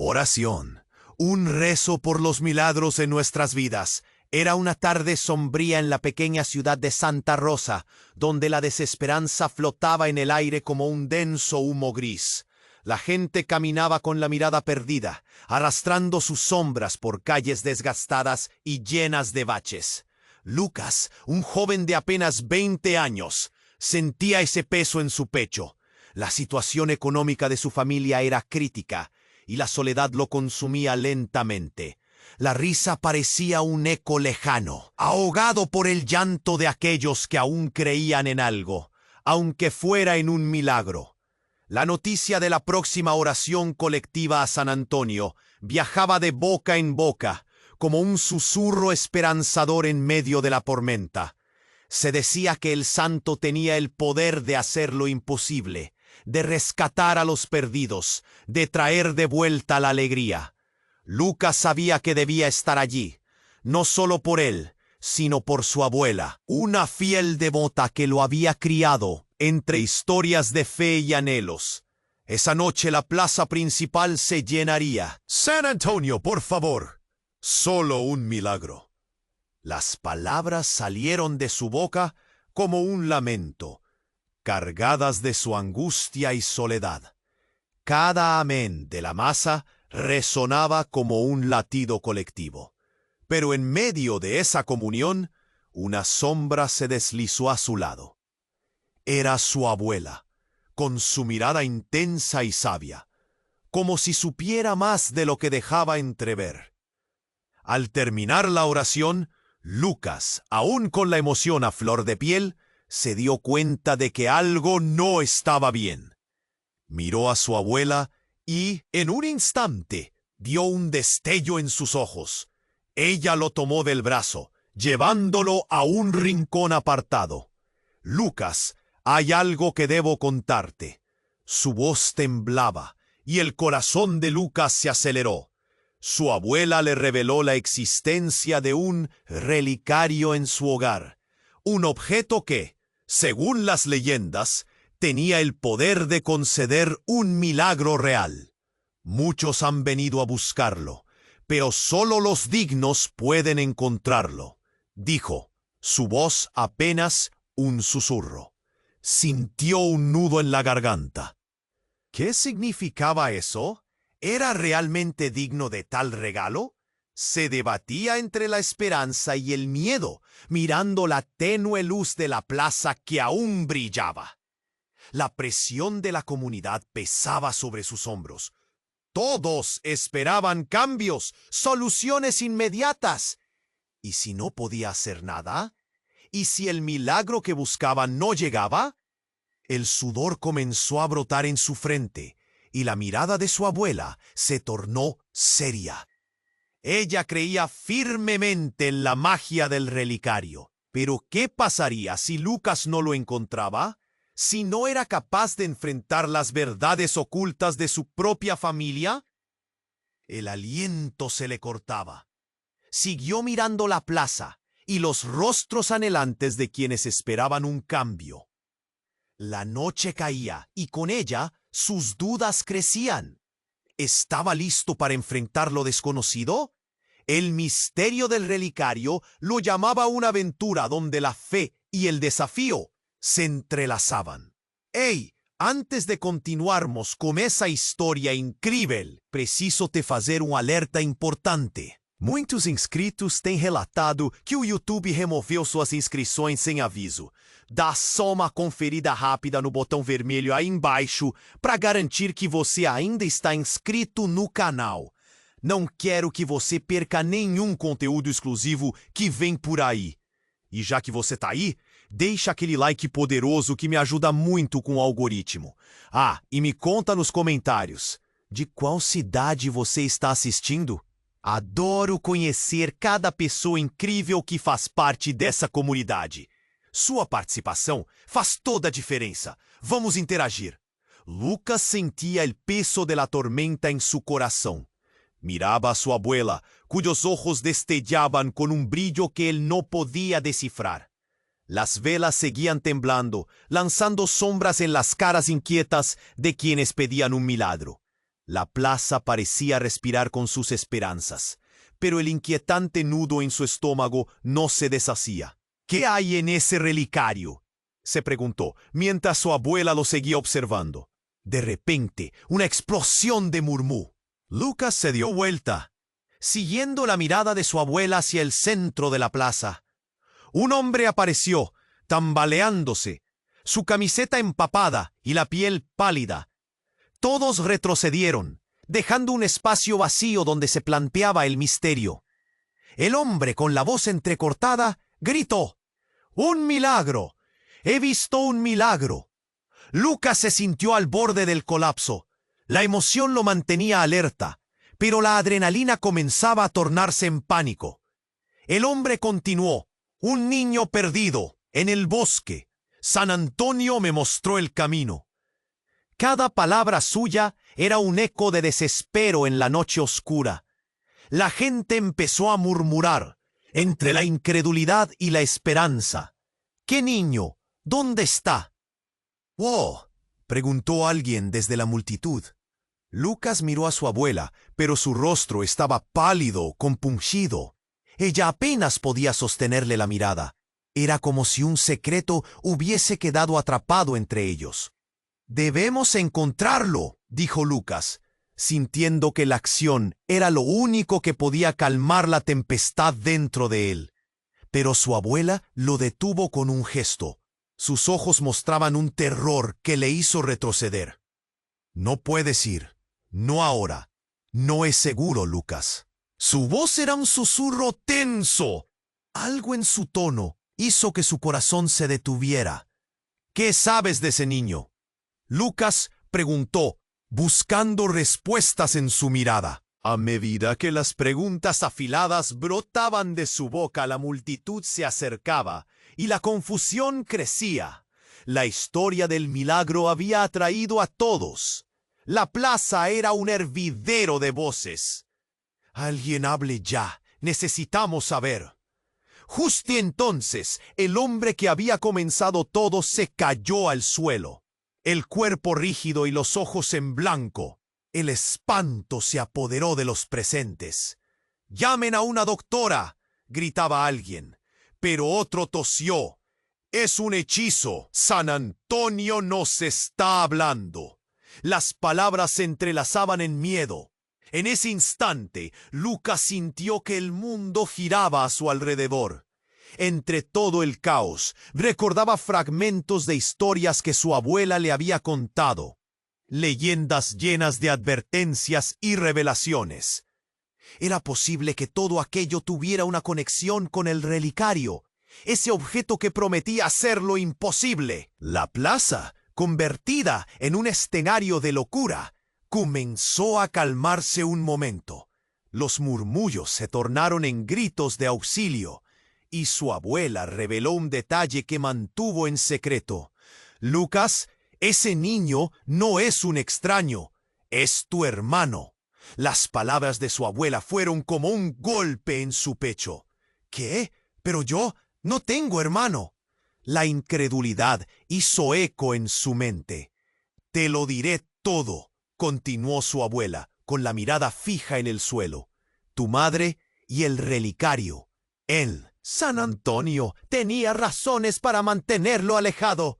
Oración. Un rezo por los milagros en nuestras vidas. Era una tarde sombría en la pequeña ciudad de Santa Rosa, donde la desesperanza flotaba en el aire como un denso humo gris. La gente caminaba con la mirada perdida, arrastrando sus sombras por calles desgastadas y llenas de baches. Lucas, un joven de apenas 20 años, sentía ese peso en su pecho. La situación económica de su familia era crítica, y la soledad lo consumía lentamente. La risa parecía un eco lejano, ahogado por el llanto de aquellos que aún creían en algo, aunque fuera en un milagro. La noticia de la próxima oración colectiva a San Antonio viajaba de boca en boca, como un susurro esperanzador en medio de la tormenta. Se decía que el santo tenía el poder de hacer lo imposible, de rescatar a los perdidos, de traer de vuelta la alegría. Lucas sabía que debía estar allí, no solo por él, sino por su abuela, una fiel devota que lo había criado entre historias de fe y anhelos. Esa noche la plaza principal se llenaría. «San Antonio, por favor, solo un milagro». Las palabras salieron de su boca como un lamento, cargadas de su angustia y soledad. Cada amén de la masa resonaba como un latido colectivo. Pero en medio de esa comunión, una sombra se deslizó a su lado. Era su abuela, con su mirada intensa y sabia, como si supiera más de lo que dejaba entrever. Al terminar la oración, Lucas, aún con la emoción a flor de piel, se dio cuenta de que algo no estaba bien. Miró a su abuela y, en un instante, dio un destello en sus ojos. Ella lo tomó del brazo, llevándolo a un rincón apartado. «Lucas, hay algo que debo contarte». Su voz temblaba y el corazón de Lucas se aceleró. Su abuela le reveló la existencia de un relicario en su hogar, un objeto que, según las leyendas, tenía el poder de conceder un milagro real. Muchos han venido a buscarlo, pero solo los dignos pueden encontrarlo, dijo, su voz apenas un susurro. Sintió un nudo en la garganta. ¿Qué significaba eso? ¿Era realmente digno de tal regalo? Se debatía entre la esperanza y el miedo, mirando la tenue luz de la plaza que aún brillaba. La presión de la comunidad pesaba sobre sus hombros. Todos esperaban cambios, soluciones inmediatas. ¿Y si no podía hacer nada? ¿Y si el milagro que buscaban no llegaba? El sudor comenzó a brotar en su frente, y la mirada de su abuela se tornó seria. Ella creía firmemente en la magia del relicario. Pero ¿qué pasaría si Lucas no lo encontraba? ¿Si no era capaz de enfrentar las verdades ocultas de su propia familia? El aliento se le cortaba. Siguió mirando la plaza y los rostros anhelantes de quienes esperaban un cambio. La noche caía y con ella sus dudas crecían. ¿Estaba listo para enfrentar lo desconocido? El misterio del relicario lo llamaba una aventura donde la fe y el desafío se entrelazaban. «Ei, antes de continuarmos com essa história incrível, preciso te fazer alerta importante. Muitos inscritos têm relatado que o YouTube removeu suas inscrições sem aviso. Dá só uma conferida rápida no botão vermelho aí embaixo para garantir que você ainda está inscrito no canal. Não quero que você perca nenhum conteúdo exclusivo que vem por aí. E já que você tá aí, deixa aquele like poderoso que me ajuda muito com o algoritmo. Ah, e me conta nos comentários, de qual cidade você está assistindo? Adoro conhecer cada pessoa incrível que faz parte dessa comunidade. Sua participação faz toda a diferença. Vamos interagir. Lucas sentia el peso de la tormenta en su corazón. Miraba a su abuela, cuyos ojos destellaban con un brillo que él no podía descifrar. Las velas seguían temblando, lanzando sombras en las caras inquietas de quienes pedían un milagro. La plaza parecía respirar con sus esperanzas, pero el inquietante nudo en su estómago no se deshacía. ¿Qué hay en ese relicario?, se preguntó, mientras su abuela lo seguía observando. De repente, una explosión de murmú. Lucas se dio vuelta, siguiendo la mirada de su abuela hacia el centro de la plaza. Un hombre apareció, tambaleándose, su camiseta empapada y la piel pálida. Todos retrocedieron, dejando un espacio vacío donde se planteaba el misterio. El hombre, con la voz entrecortada, gritó: ¡Un milagro! ¡He visto un milagro! Lucas se sintió al borde del colapso. La emoción lo mantenía alerta, pero la adrenalina comenzaba a tornarse en pánico. El hombre continuó: un niño perdido, en el bosque. San Antonio me mostró el camino. Cada palabra suya era un eco de desespero en la noche oscura. La gente empezó a murmurar, entre la incredulidad y la esperanza: ¿qué niño? ¿Dónde está? —¿Wow? —preguntó alguien desde la multitud. Lucas miró a su abuela, pero su rostro estaba pálido, compungido. Ella apenas podía sostenerle la mirada. Era como si un secreto hubiese quedado atrapado entre ellos. —Debemos encontrarlo —dijo Lucas, sintiendo que la acción era lo único que podía calmar la tempestad dentro de él. Pero su abuela lo detuvo con un gesto. Sus ojos mostraban un terror que le hizo retroceder. —No puedes ir. No ahora. No es seguro, Lucas. Su voz era un susurro tenso. Algo en su tono hizo que su corazón se detuviera. —¿Qué sabes de ese niño? Lucas preguntó, buscando respuestas en su mirada. A medida que las preguntas afiladas brotaban de su boca, la multitud se acercaba y la confusión crecía. La historia del milagro había atraído a todos. La plaza era un hervidero de voces. —Alguien hable ya. Necesitamos saber. Justo entonces, el hombre que había comenzado todo se cayó al suelo. El cuerpo rígido y los ojos en blanco. El espanto se apoderó de los presentes. —¡Llamen a una doctora! —gritaba alguien. Pero otro tosió. —Es un hechizo. San Antonio nos está hablando. Las palabras se entrelazaban en miedo. En ese instante, Lucas sintió que el mundo giraba a su alrededor. Entre todo el caos, recordaba fragmentos de historias que su abuela le había contado. Leyendas llenas de advertencias y revelaciones. Era posible que todo aquello tuviera una conexión con el relicario, ese objeto que prometía hacer lo imposible. La plaza, convertida en un escenario de locura, comenzó a calmarse un momento. Los murmullos se tornaron en gritos de auxilio, y su abuela reveló un detalle que mantuvo en secreto. —Lucas, ese niño no es un extraño, es tu hermano. Las palabras de su abuela fueron como un golpe en su pecho. —¿Qué? Pero yo no tengo hermano. La incredulidad hizo eco en su mente. —Te lo diré todo —continuó su abuela, con la mirada fija en el suelo—. Tu madre y el relicario. Él, San Antonio, tenía razones para mantenerlo alejado.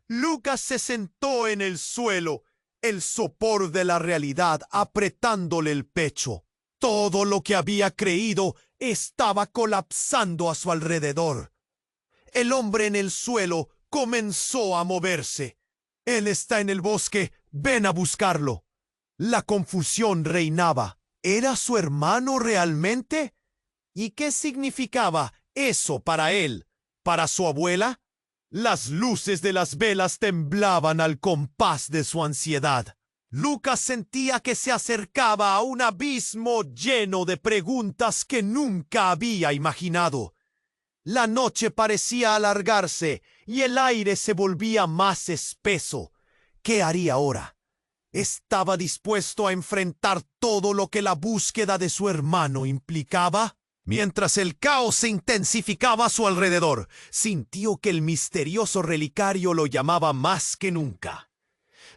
Lucas se sentó en el suelo, el sopor de la realidad apretándole el pecho. Todo lo que había creído estaba colapsando a su alrededor. El hombre en el suelo comenzó a moverse. —Él está en el bosque. Ven a buscarlo. La confusión reinaba. ¿Era su hermano realmente? ¿Y qué significaba eso para él? ¿Para su abuela? Las luces de las velas temblaban al compás de su ansiedad. Lucas sentía que se acercaba a un abismo lleno de preguntas que nunca había imaginado. La noche parecía alargarse y el aire se volvía más espeso. ¿Qué haría ahora? ¿Estaba dispuesto a enfrentar todo lo que la búsqueda de su hermano implicaba? Mientras el caos se intensificaba a su alrededor, sintió que el misterioso relicario lo llamaba más que nunca.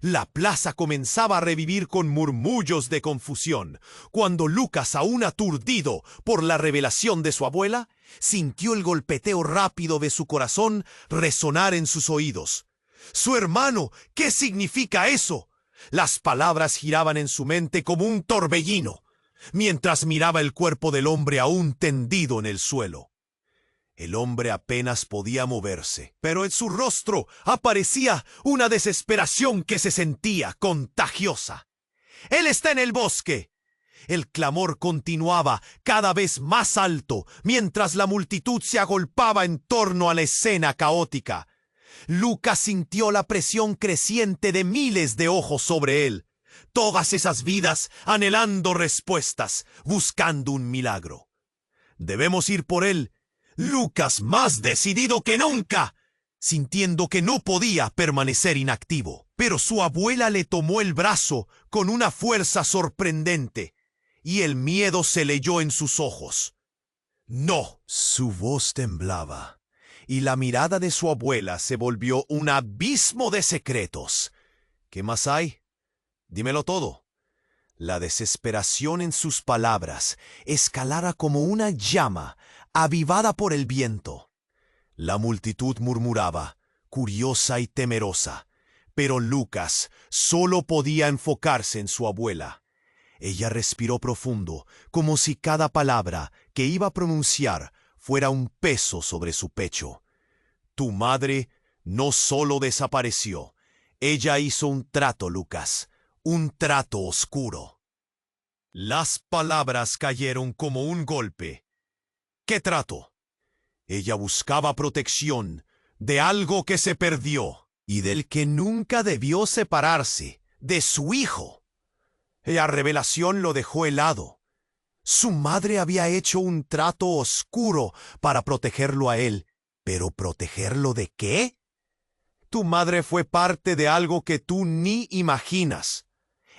La plaza comenzaba a revivir con murmullos de confusión, cuando Lucas, aún aturdido por la revelación de su abuela, sintió el golpeteo rápido de su corazón resonar en sus oídos. ¡Su hermano! ¿Qué significa eso? Las palabras giraban en su mente como un torbellino, mientras miraba el cuerpo del hombre aún tendido en el suelo. El hombre apenas podía moverse, pero en su rostro aparecía una desesperación que se sentía contagiosa. ¡Él está en el bosque! El clamor continuaba cada vez más alto, mientras la multitud se agolpaba en torno a la escena caótica. Lucas sintió la presión creciente de miles de ojos sobre él. Todas esas vidas anhelando respuestas, buscando un milagro. Debemos ir por él. Lucas, más decidido que nunca, sintiendo que no podía permanecer inactivo. Pero su abuela le tomó el brazo con una fuerza sorprendente, y el miedo se leyó en sus ojos. ¡No! Su voz temblaba, y la mirada de su abuela se volvió un abismo de secretos. ¿Qué más hay? Dímelo todo. La desesperación en sus palabras escalara como una llama avivada por el viento. La multitud murmuraba, curiosa y temerosa, pero Lucas solo podía enfocarse en su abuela. Ella respiró profundo, como si cada palabra que iba a pronunciar fuera un peso sobre su pecho. Tu madre no solo desapareció, ella hizo un trato, Lucas, un trato oscuro. Las palabras cayeron como un golpe. ¿Qué trato? Ella buscaba protección de algo que se perdió y del que nunca debió separarse, de su hijo. La revelación lo dejó helado. Su madre había hecho un trato oscuro para protegerlo a él. ¿Pero protegerlo de qué? Tu madre fue parte de algo que tú ni imaginas.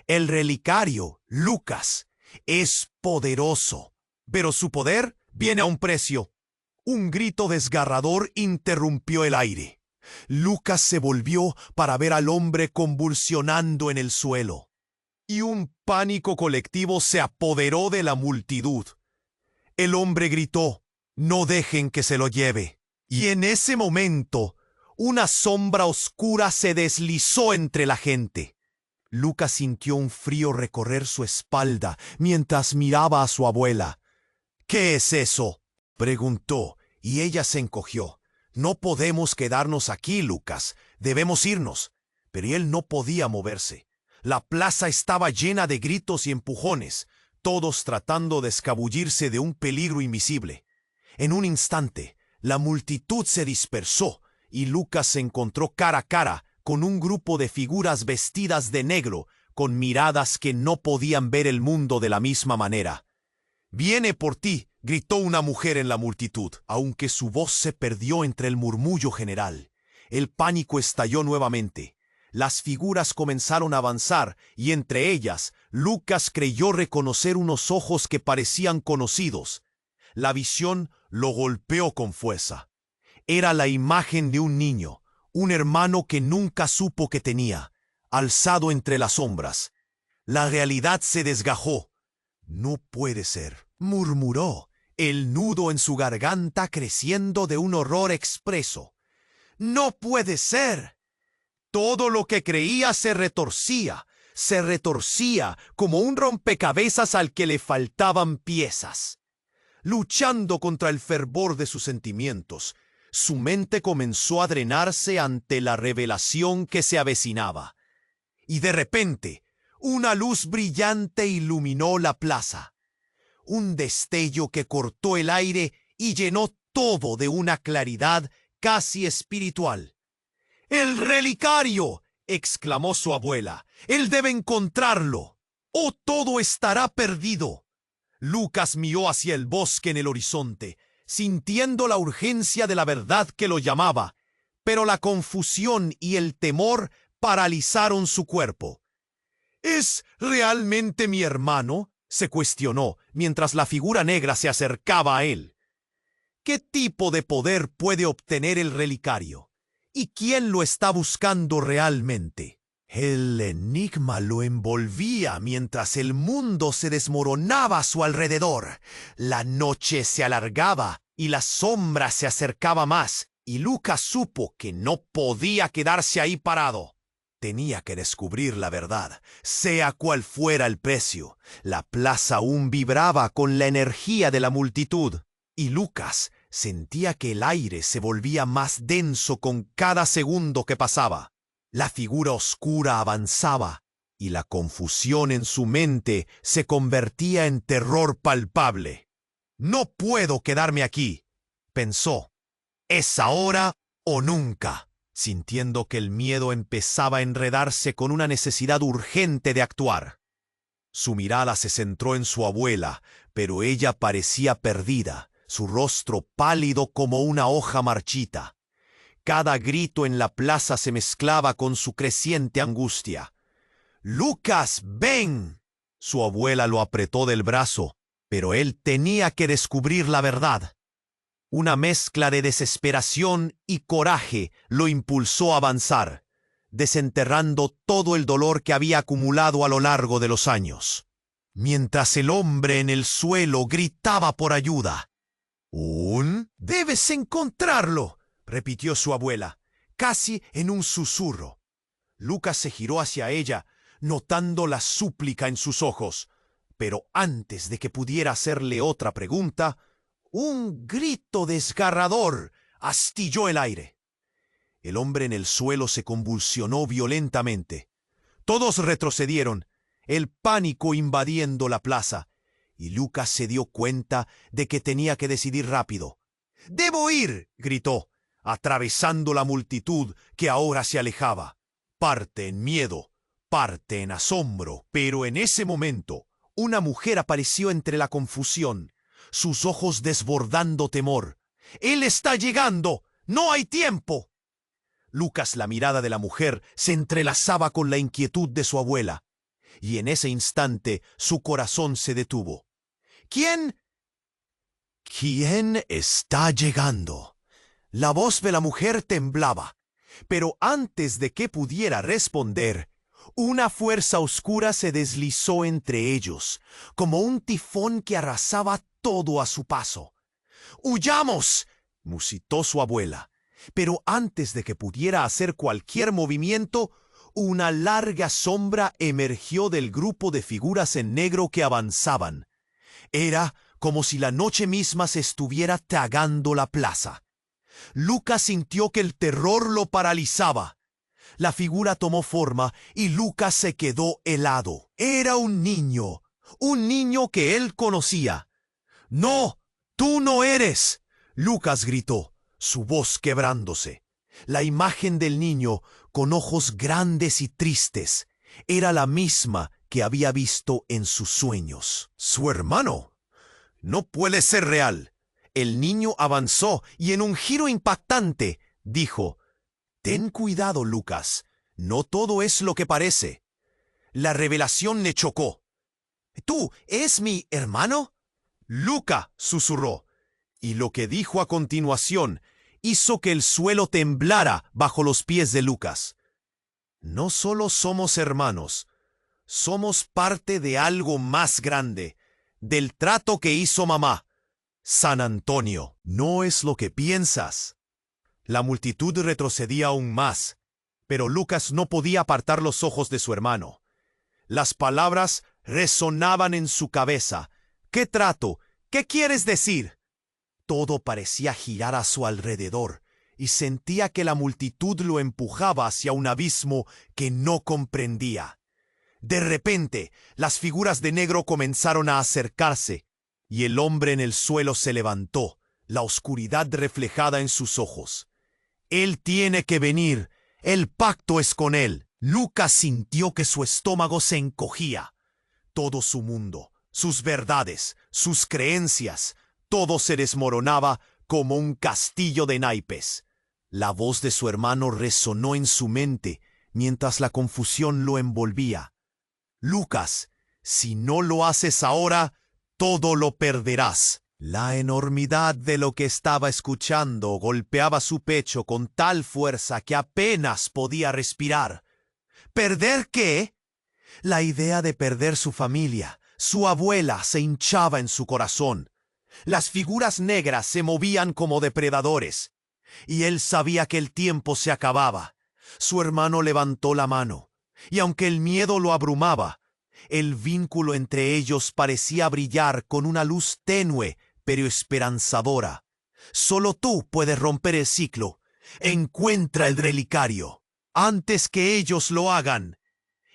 El relicario, Lucas, es poderoso, pero su poder viene a un precio. Un grito desgarrador interrumpió el aire. Lucas se volvió para ver al hombre convulsionando en el suelo, y un pánico colectivo se apoderó de la multitud. El hombre gritó, «No dejen que se lo lleve». Y en ese momento, una sombra oscura se deslizó entre la gente. Lucas sintió un frío recorrer su espalda mientras miraba a su abuela. «¿Qué es eso?», preguntó, y ella se encogió. «No podemos quedarnos aquí, Lucas. Debemos irnos». Pero él no podía moverse. La plaza estaba llena de gritos y empujones, todos tratando de escabullirse de un peligro invisible. En un instante, la multitud se dispersó y Lucas se encontró cara a cara con un grupo de figuras vestidas de negro, con miradas que no podían ver el mundo de la misma manera. «Viene por ti», gritó una mujer en la multitud, aunque su voz se perdió entre el murmullo general. El pánico estalló nuevamente. Las figuras comenzaron a avanzar y entre ellas Lucas creyó reconocer unos ojos que parecían conocidos. La visión lo golpeó con fuerza. Era la imagen de un niño, un hermano que nunca supo que tenía, alzado entre las sombras. La realidad se desgajó. «No puede ser», murmuró, el nudo en su garganta creciendo de un horror expreso. «No puede ser». Todo lo que creía se retorcía como un rompecabezas al que le faltaban piezas. Luchando contra el fervor de sus sentimientos, su mente comenzó a drenarse ante la revelación que se avecinaba. Y de repente, una luz brillante iluminó la plaza. Un destello que cortó el aire y llenó todo de una claridad casi espiritual. «¡El relicario!», exclamó su abuela. «Él debe encontrarlo, o todo estará perdido». Lucas miró hacia el bosque en el horizonte, sintiendo la urgencia de la verdad que lo llamaba, pero la confusión y el temor paralizaron su cuerpo. «¿Es realmente mi hermano?», se cuestionó mientras la figura negra se acercaba a él. ¿Qué tipo de poder puede obtener el relicario? ¿Y quién lo está buscando realmente? El enigma lo envolvía mientras el mundo se desmoronaba a su alrededor. La noche se alargaba y la sombra se acercaba más, y Lucas supo que no podía quedarse ahí parado. Tenía que descubrir la verdad, sea cual fuera el precio. La plaza aún vibraba con la energía de la multitud, y Lucas sentía que el aire se volvía más denso con cada segundo que pasaba. La figura oscura avanzaba, y la confusión en su mente se convertía en terror palpable. «No puedo quedarme aquí», pensó. «Es ahora o nunca», sintiendo que el miedo empezaba a enredarse con una necesidad urgente de actuar. Su mirada se centró en su abuela, pero ella parecía perdida, su rostro pálido como una hoja marchita. Cada grito en la plaza se mezclaba con su creciente angustia. «¡Lucas, ven!». Su abuela lo apretó del brazo, pero él tenía que descubrir la verdad. Una mezcla de desesperación y coraje lo impulsó a avanzar, desenterrando todo el dolor que había acumulado a lo largo de los años. Mientras el hombre en el suelo gritaba por ayuda. «Debes encontrarlo», repitió su abuela, casi en un susurro. Lucas se giró hacia ella, notando la súplica en sus ojos, pero antes de que pudiera hacerle otra pregunta, un grito desgarrador astilló el aire. El hombre en el suelo se convulsionó violentamente. Todos retrocedieron, el pánico invadiendo la plaza, y Lucas se dio cuenta de que tenía que decidir rápido. «¡Debo ir!», gritó, atravesando la multitud que ahora se alejaba. Parte en miedo, parte en asombro, pero en ese momento una mujer apareció entre la confusión, sus ojos desbordando temor. «¡Él está llegando! ¡No hay tiempo!». Lucas, la mirada de la mujer se entrelazaba con la inquietud de su abuela, y en ese instante su corazón se detuvo. «¿Quién está llegando?». La voz de la mujer temblaba, pero antes de que pudiera responder, una fuerza oscura se deslizó entre ellos, como un tifón que arrasaba todo a su paso. «¡Huyamos!», musitó su abuela, pero antes de que pudiera hacer cualquier movimiento, una larga sombra emergió del grupo de figuras en negro que avanzaban. Era como si la noche misma se estuviera tragando la plaza. Lucas sintió que el terror lo paralizaba. La figura tomó forma y Lucas se quedó helado. Era un niño que él conocía. «¡No! ¡Tú no eres!», Lucas gritó, su voz quebrándose. La imagen del niño, con ojos grandes y tristes, era la misma que había visto en sus sueños. «¡Su hermano! No puede ser real». El niño avanzó y en un giro impactante dijo: «Ten cuidado, Lucas, no todo es lo que parece». La revelación le chocó. «¿Tú es mi hermano?». «Luca», susurró, y lo que dijo a continuación hizo que el suelo temblara bajo los pies de Lucas. «No solo somos hermanos, somos parte de algo más grande, del trato que hizo mamá. San Antonio, no es lo que piensas». La multitud retrocedía aún más, pero Lucas no podía apartar los ojos de su hermano. Las palabras resonaban en su cabeza. «¿Qué trato? ¿Qué quieres decir?». Todo parecía girar a su alrededor, y sentía que la multitud lo empujaba hacia un abismo que no comprendía. De repente, las figuras de negro comenzaron a acercarse, y el hombre en el suelo se levantó, la oscuridad reflejada en sus ojos. «Él tiene que venir. El pacto es con él». Lucas sintió que su estómago se encogía. Todo su mundo, sus verdades, sus creencias, todo se desmoronaba como un castillo de naipes. La voz de su hermano resonó en su mente mientras la confusión lo envolvía. «Lucas, si no lo haces ahora, todo lo perderás». La enormidad de lo que estaba escuchando golpeaba su pecho con tal fuerza que apenas podía respirar. ¿Perder qué? La idea de perder su familia, su abuela, se hinchaba en su corazón. Las figuras negras se movían como depredadores, y él sabía que el tiempo se acababa. Su hermano levantó la mano, y aunque el miedo lo abrumaba, el vínculo entre ellos parecía brillar con una luz tenue pero esperanzadora. Solo tú puedes romper el ciclo. Encuentra el relicario antes que ellos lo hagan.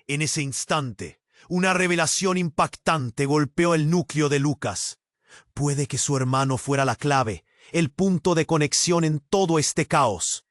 En ese instante, una revelación impactante golpeó el núcleo de Lucas. Puede que su hermano fuera la clave, el punto de conexión en todo este caos.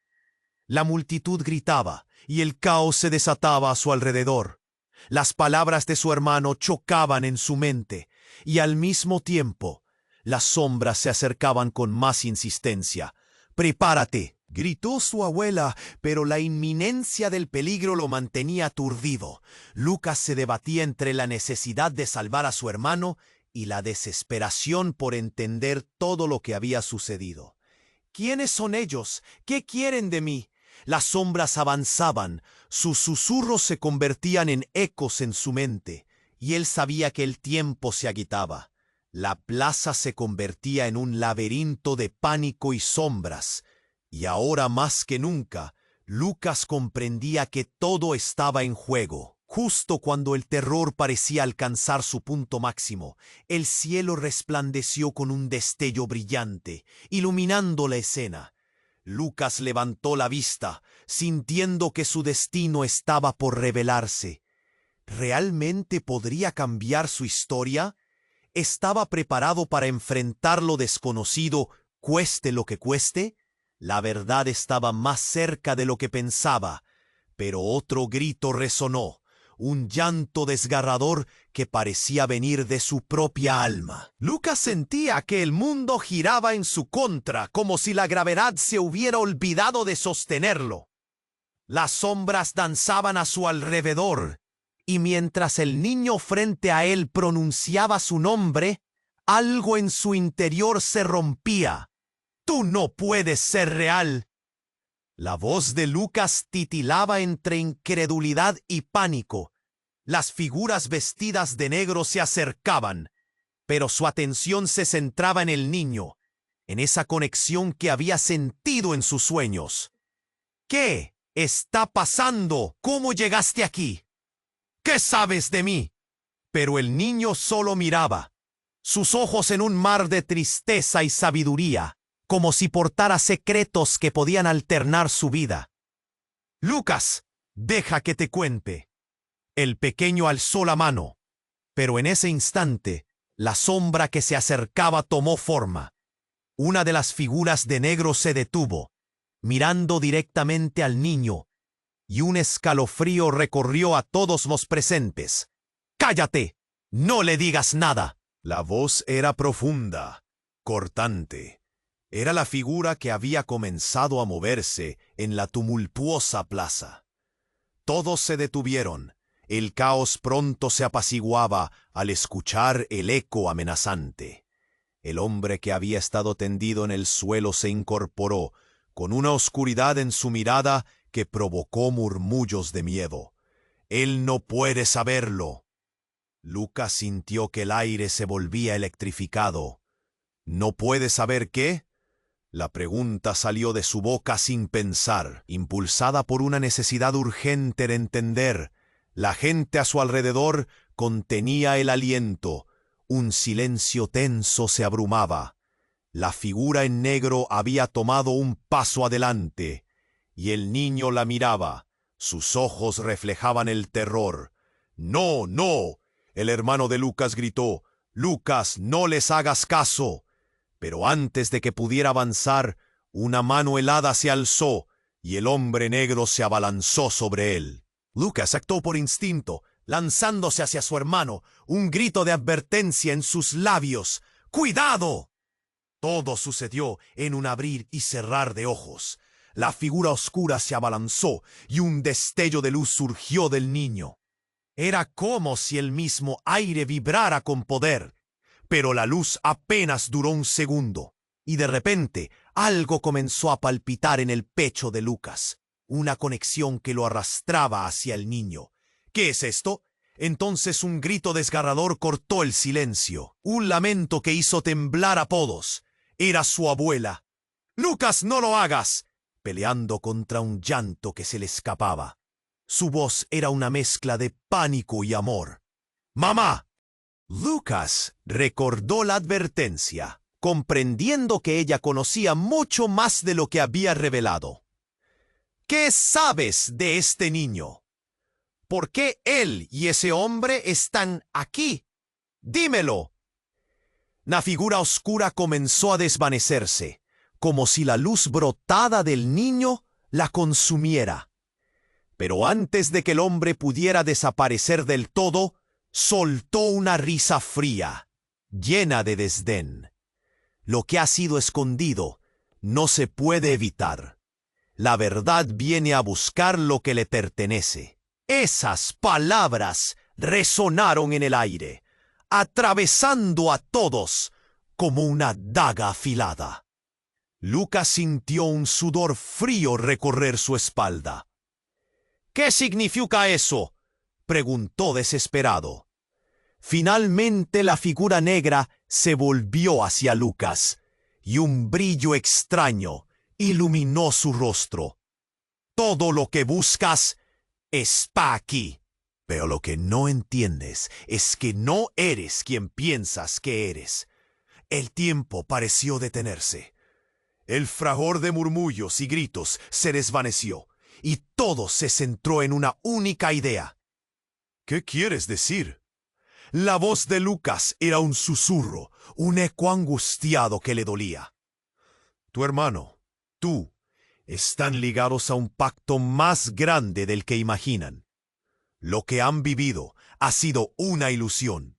La multitud gritaba y el caos se desataba a su alrededor. Las palabras de su hermano chocaban en su mente y al mismo tiempo las sombras se acercaban con más insistencia. «¡Prepárate!», gritó su abuela, pero la inminencia del peligro lo mantenía aturdido. Lucas se debatía entre la necesidad de salvar a su hermano y la desesperación por entender todo lo que había sucedido. «¿Quiénes son ellos? ¿Qué quieren de mí?». Las sombras avanzaban, sus susurros se convertían en ecos en su mente, y él sabía que el tiempo se agitaba. La plaza se convertía en un laberinto de pánico y sombras, y ahora más que nunca, Lucas comprendía que todo estaba en juego. Justo cuando el terror parecía alcanzar su punto máximo, el cielo resplandeció con un destello brillante, iluminando la escena. Lucas levantó la vista, sintiendo que su destino estaba por revelarse. ¿Realmente podría cambiar su historia? ¿Estaba preparado para enfrentar lo desconocido, cueste lo que cueste? La verdad estaba más cerca de lo que pensaba, pero otro grito resonó, un llanto desgarrador que parecía venir de su propia alma. Lucas sentía que el mundo giraba en su contra, como si la gravedad se hubiera olvidado de sostenerlo. Las sombras danzaban a su alrededor, y mientras el niño frente a él pronunciaba su nombre, algo en su interior se rompía. «¡Tú no puedes ser real!». La voz de Lucas titilaba entre incredulidad y pánico. Las figuras vestidas de negro se acercaban, pero su atención se centraba en el niño, en esa conexión que había sentido en sus sueños. «¿Qué está pasando? ¿Cómo llegaste aquí? ¿Qué sabes de mí?». Pero el niño solo miraba, sus ojos en un mar de tristeza y sabiduría, como si portara secretos que podían alternar su vida. «Lucas, deja que te cuente». El pequeño alzó la mano, pero en ese instante, la sombra que se acercaba tomó forma. Una de las figuras de negro se detuvo, mirando directamente al niño, y un escalofrío recorrió a todos los presentes. «¡Cállate! ¡No le digas nada!». La voz era profunda, cortante. Era la figura que había comenzado a moverse en la tumultuosa plaza. Todos se detuvieron. El caos pronto se apaciguaba al escuchar el eco amenazante. El hombre que había estado tendido en el suelo se incorporó, con una oscuridad en su mirada que provocó murmullos de miedo. «Él no puede saberlo». Lucas sintió que el aire se volvía electrificado. «¿No puede saber qué?». La pregunta salió de su boca sin pensar, impulsada por una necesidad urgente de entender. La gente a su alrededor contenía el aliento. Un silencio tenso se abrumaba. La figura en negro había tomado un paso adelante, y el niño la miraba. Sus ojos reflejaban el terror. «¡No, no!». El hermano de Lucas gritó. «Lucas, no les hagas caso». Pero antes de que pudiera avanzar, una mano helada se alzó, y el hombre negro se abalanzó sobre él. Lucas actuó por instinto, lanzándose hacia su hermano, un grito de advertencia en sus labios. «¡Cuidado!». Todo sucedió en un abrir y cerrar de ojos. La figura oscura se abalanzó y un destello de luz surgió del niño. Era como si el mismo aire vibrara con poder, pero la luz apenas duró un segundo, y de repente algo comenzó a palpitar en el pecho de Lucas. una conexión que lo arrastraba hacia el niño. ¿Qué es esto? Entonces un grito desgarrador cortó el silencio. Un lamento que hizo temblar a todos. Era su abuela. «¡Lucas, no lo hagas!», peleando contra un llanto que se le escapaba. Su voz era una mezcla de pánico y amor. «¡Mamá!». Lucas recordó la advertencia, comprendiendo que ella conocía mucho más de lo que había revelado. «¿Qué sabes de este niño? ¿Por qué él y ese hombre están aquí? Dímelo». La figura oscura comenzó a desvanecerse, como si la luz brotada del niño la consumiera. Pero antes de que el hombre pudiera desaparecer del todo, soltó una risa fría, llena de desdén. Lo que ha sido escondido no se puede evitar. La verdad viene a buscar lo que le pertenece. Esas palabras resonaron en el aire, atravesando a todos como una daga afilada. Lucas sintió un sudor frío recorrer su espalda. «¿Qué significa eso?», preguntó desesperado. Finalmente la figura negra se volvió hacia Lucas, y un brillo extraño iluminó su rostro. «Todo lo que buscas está aquí. Pero lo que no entiendes es que no eres quien piensas que eres». El tiempo pareció detenerse. El fragor de murmullos y gritos se desvaneció, y todo se centró en una única idea. «¿Qué quieres decir?». La voz de Lucas era un susurro, un eco angustiado que le dolía. «Tu hermano, tú, están ligados a un pacto más grande del que imaginan. Lo que han vivido ha sido una ilusión».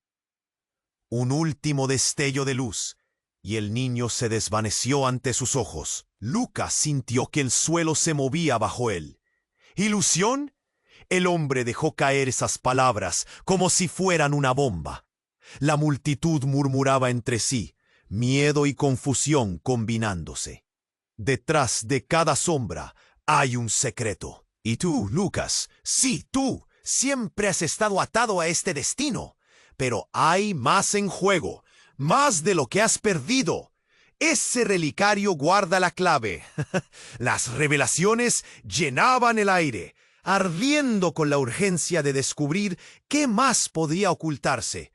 Un último destello de luz, y el niño se desvaneció ante sus ojos. Lucas sintió que el suelo se movía bajo él. «¿Ilusión?». El hombre dejó caer esas palabras como si fueran una bomba. La multitud murmuraba entre sí, miedo y confusión combinándose. Detrás de cada sombra hay un secreto. Y tú, Lucas, sí, tú, siempre has estado atado a este destino. Pero hay más en juego, más de lo que has perdido. Ese relicario guarda la clave. Las revelaciones llenaban el aire, ardiendo con la urgencia de descubrir qué más podía ocultarse.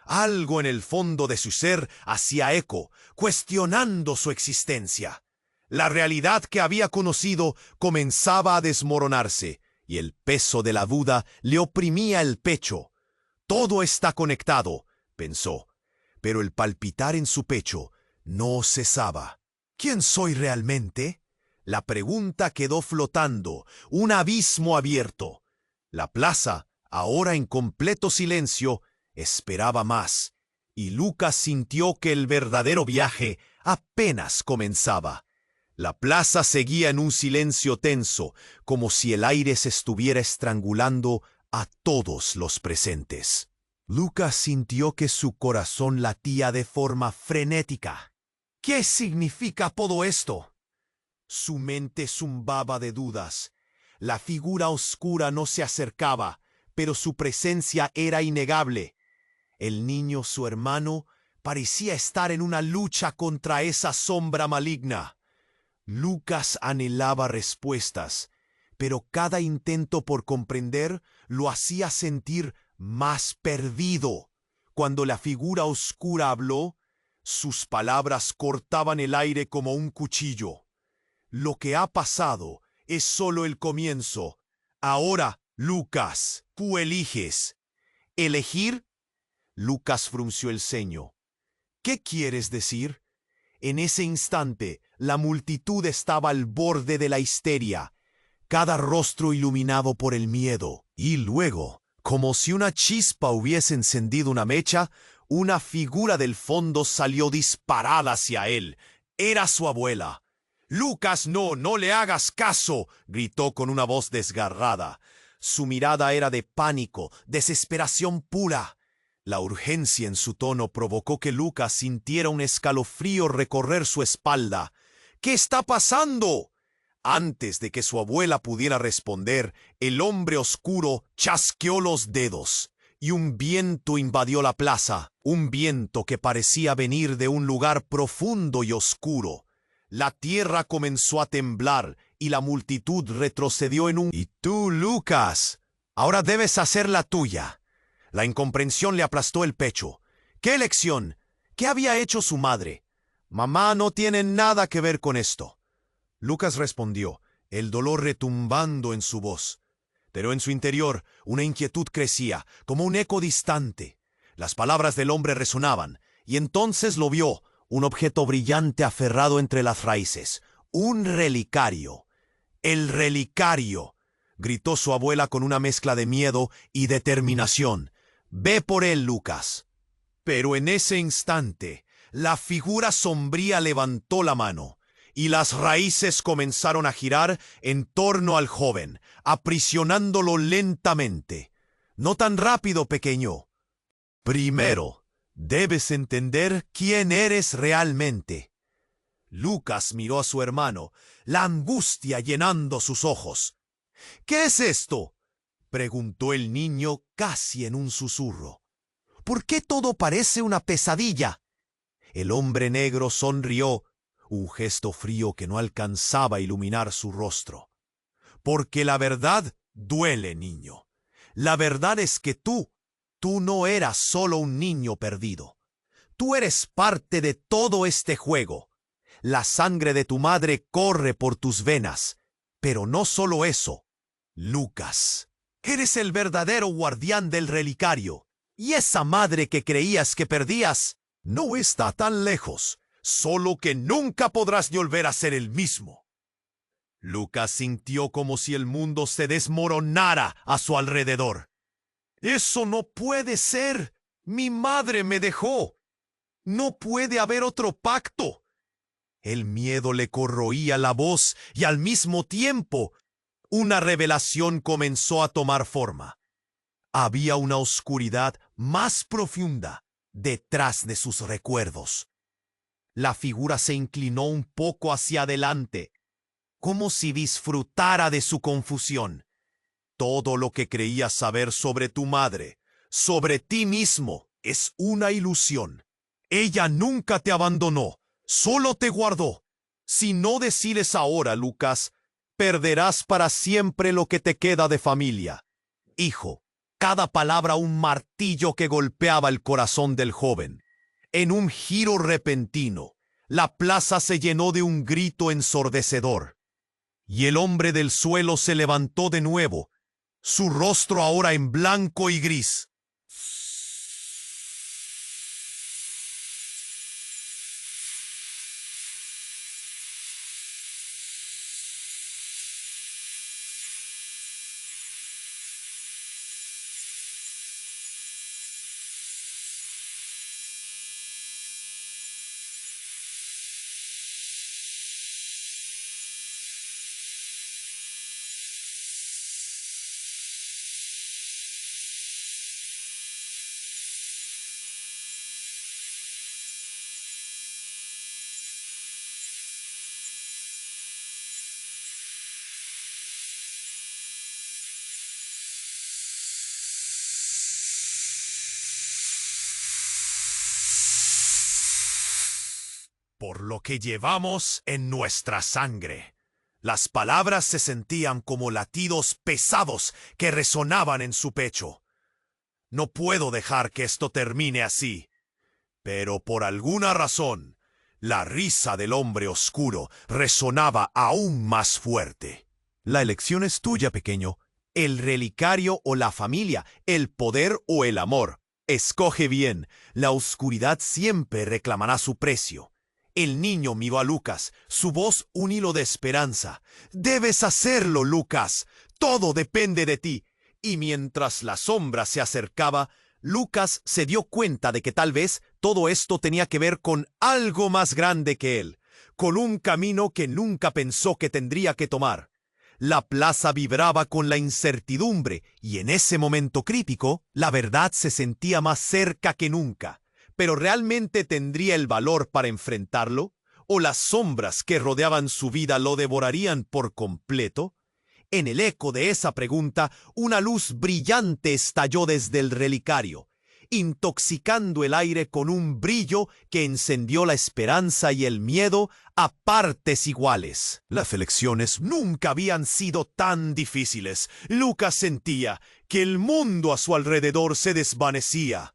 Algo en el fondo de su ser hacía eco, cuestionando su existencia. La realidad que había conocido comenzaba a desmoronarse, y el peso de la duda le oprimía el pecho. «Todo está conectado», pensó, pero el palpitar en su pecho no cesaba. «¿Quién soy realmente?». La pregunta quedó flotando, un abismo abierto. La plaza, ahora en completo silencio, esperaba más, y Lucas sintió que el verdadero viaje apenas comenzaba. La plaza seguía en un silencio tenso, como si el aire se estuviera estrangulando a todos los presentes. Lucas sintió que su corazón latía de forma frenética. «¿Qué significa todo esto?». Su mente zumbaba de dudas. La figura oscura no se acercaba, pero su presencia era innegable. El niño, su hermano, parecía estar en una lucha contra esa sombra maligna. Lucas anhelaba respuestas, pero cada intento por comprender lo hacía sentir más perdido. Cuando la figura oscura habló, sus palabras cortaban el aire como un cuchillo. «Lo que ha pasado es solo el comienzo. Ahora, Lucas, tú eliges». «¿Elegir?». Lucas frunció el ceño. «¿Qué quieres decir?». En ese instante, la multitud estaba al borde de la histeria, cada rostro iluminado por el miedo. Y luego, como si una chispa hubiese encendido una mecha, una figura del fondo salió disparada hacia él. Era su abuela. «Lucas, no le hagas caso», gritó con una voz desgarrada. Su mirada era de pánico, desesperación pura. La urgencia en su tono provocó que Lucas sintiera un escalofrío recorrer su espalda. «¿Qué está pasando?». Antes de que su abuela pudiera responder, el hombre oscuro chasqueó los dedos y un viento invadió la plaza, un viento que parecía venir de un lugar profundo y oscuro. La tierra comenzó a temblar y la multitud retrocedió en un... «Y tú, Lucas, ahora debes hacer la tuya». La incomprensión le aplastó el pecho. ¿Qué elección? ¿Qué había hecho su madre? Mamá no tiene nada que ver con esto. Lucas respondió, el dolor retumbando en su voz. Pero en su interior una inquietud crecía, como un eco distante. Las palabras del hombre resonaban, y entonces lo vio, un objeto brillante aferrado entre las raíces. Un relicario. ¡El relicario!, gritó su abuela con una mezcla de miedo y determinación. «Ve por él, Lucas». Pero en ese instante, la figura sombría levantó la mano, y las raíces comenzaron a girar en torno al joven, aprisionándolo lentamente. «No tan rápido, pequeño. Primero, debes entender quién eres realmente». Lucas miró a su hermano, la angustia llenando sus ojos. «¿Qué es esto?», preguntó el niño casi en un susurro. «¿Por qué todo parece una pesadilla?». El hombre negro sonrió, un gesto frío que no alcanzaba a iluminar su rostro. «Porque la verdad duele, niño. La verdad es que tú no eras solo un niño perdido. Tú eres parte de todo este juego. La sangre de tu madre corre por tus venas. Pero no solo eso, Lucas. Eres el verdadero guardián del relicario. Y esa madre que creías que perdías no está tan lejos, solo que nunca podrás volver a ser el mismo». Lucas sintió como si el mundo se desmoronara a su alrededor. «¡Eso no puede ser! ¡Mi madre me dejó! ¡No puede haber otro pacto!». El miedo le corroía la voz y al mismo tiempo una revelación comenzó a tomar forma. Había una oscuridad más profunda detrás de sus recuerdos. La figura se inclinó un poco hacia adelante, como si disfrutara de su confusión. «Todo lo que creías saber sobre tu madre, sobre ti mismo, es una ilusión. Ella nunca te abandonó, solo te guardó. Si no decides ahora, Lucas, perderás para siempre lo que te queda de familia». «Hijo». Cada palabra un martillo que golpeaba el corazón del joven. En un giro repentino, la plaza se llenó de un grito ensordecedor. Y el hombre del suelo se levantó de nuevo, su rostro ahora en blanco y gris. Por lo que llevamos en nuestra sangre. Las palabras se sentían como latidos pesados que resonaban en su pecho. «No puedo dejar que esto termine así». Pero por alguna razón, la risa del hombre oscuro resonaba aún más fuerte. «La elección es tuya, pequeño. El relicario o la familia, el poder o el amor. Escoge bien. La oscuridad siempre reclamará su precio». El niño miró a Lucas, su voz un hilo de esperanza. «Debes hacerlo, Lucas. Todo depende de ti». Y mientras la sombra se acercaba, Lucas se dio cuenta de que tal vez todo esto tenía que ver con algo más grande que él, con un camino que nunca pensó que tendría que tomar. La plaza vibraba con la incertidumbre y en ese momento crítico, la verdad se sentía más cerca que nunca. ¿Pero realmente tendría el valor para enfrentarlo? o las sombras que rodeaban su vida lo devorarían por completo? En el eco de esa pregunta, una luz brillante estalló desde el relicario, intoxicando el aire con un brillo que encendió la esperanza y el miedo a partes iguales. Las elecciones nunca habían sido tan difíciles. Lucas sentía que el mundo a su alrededor se desvanecía.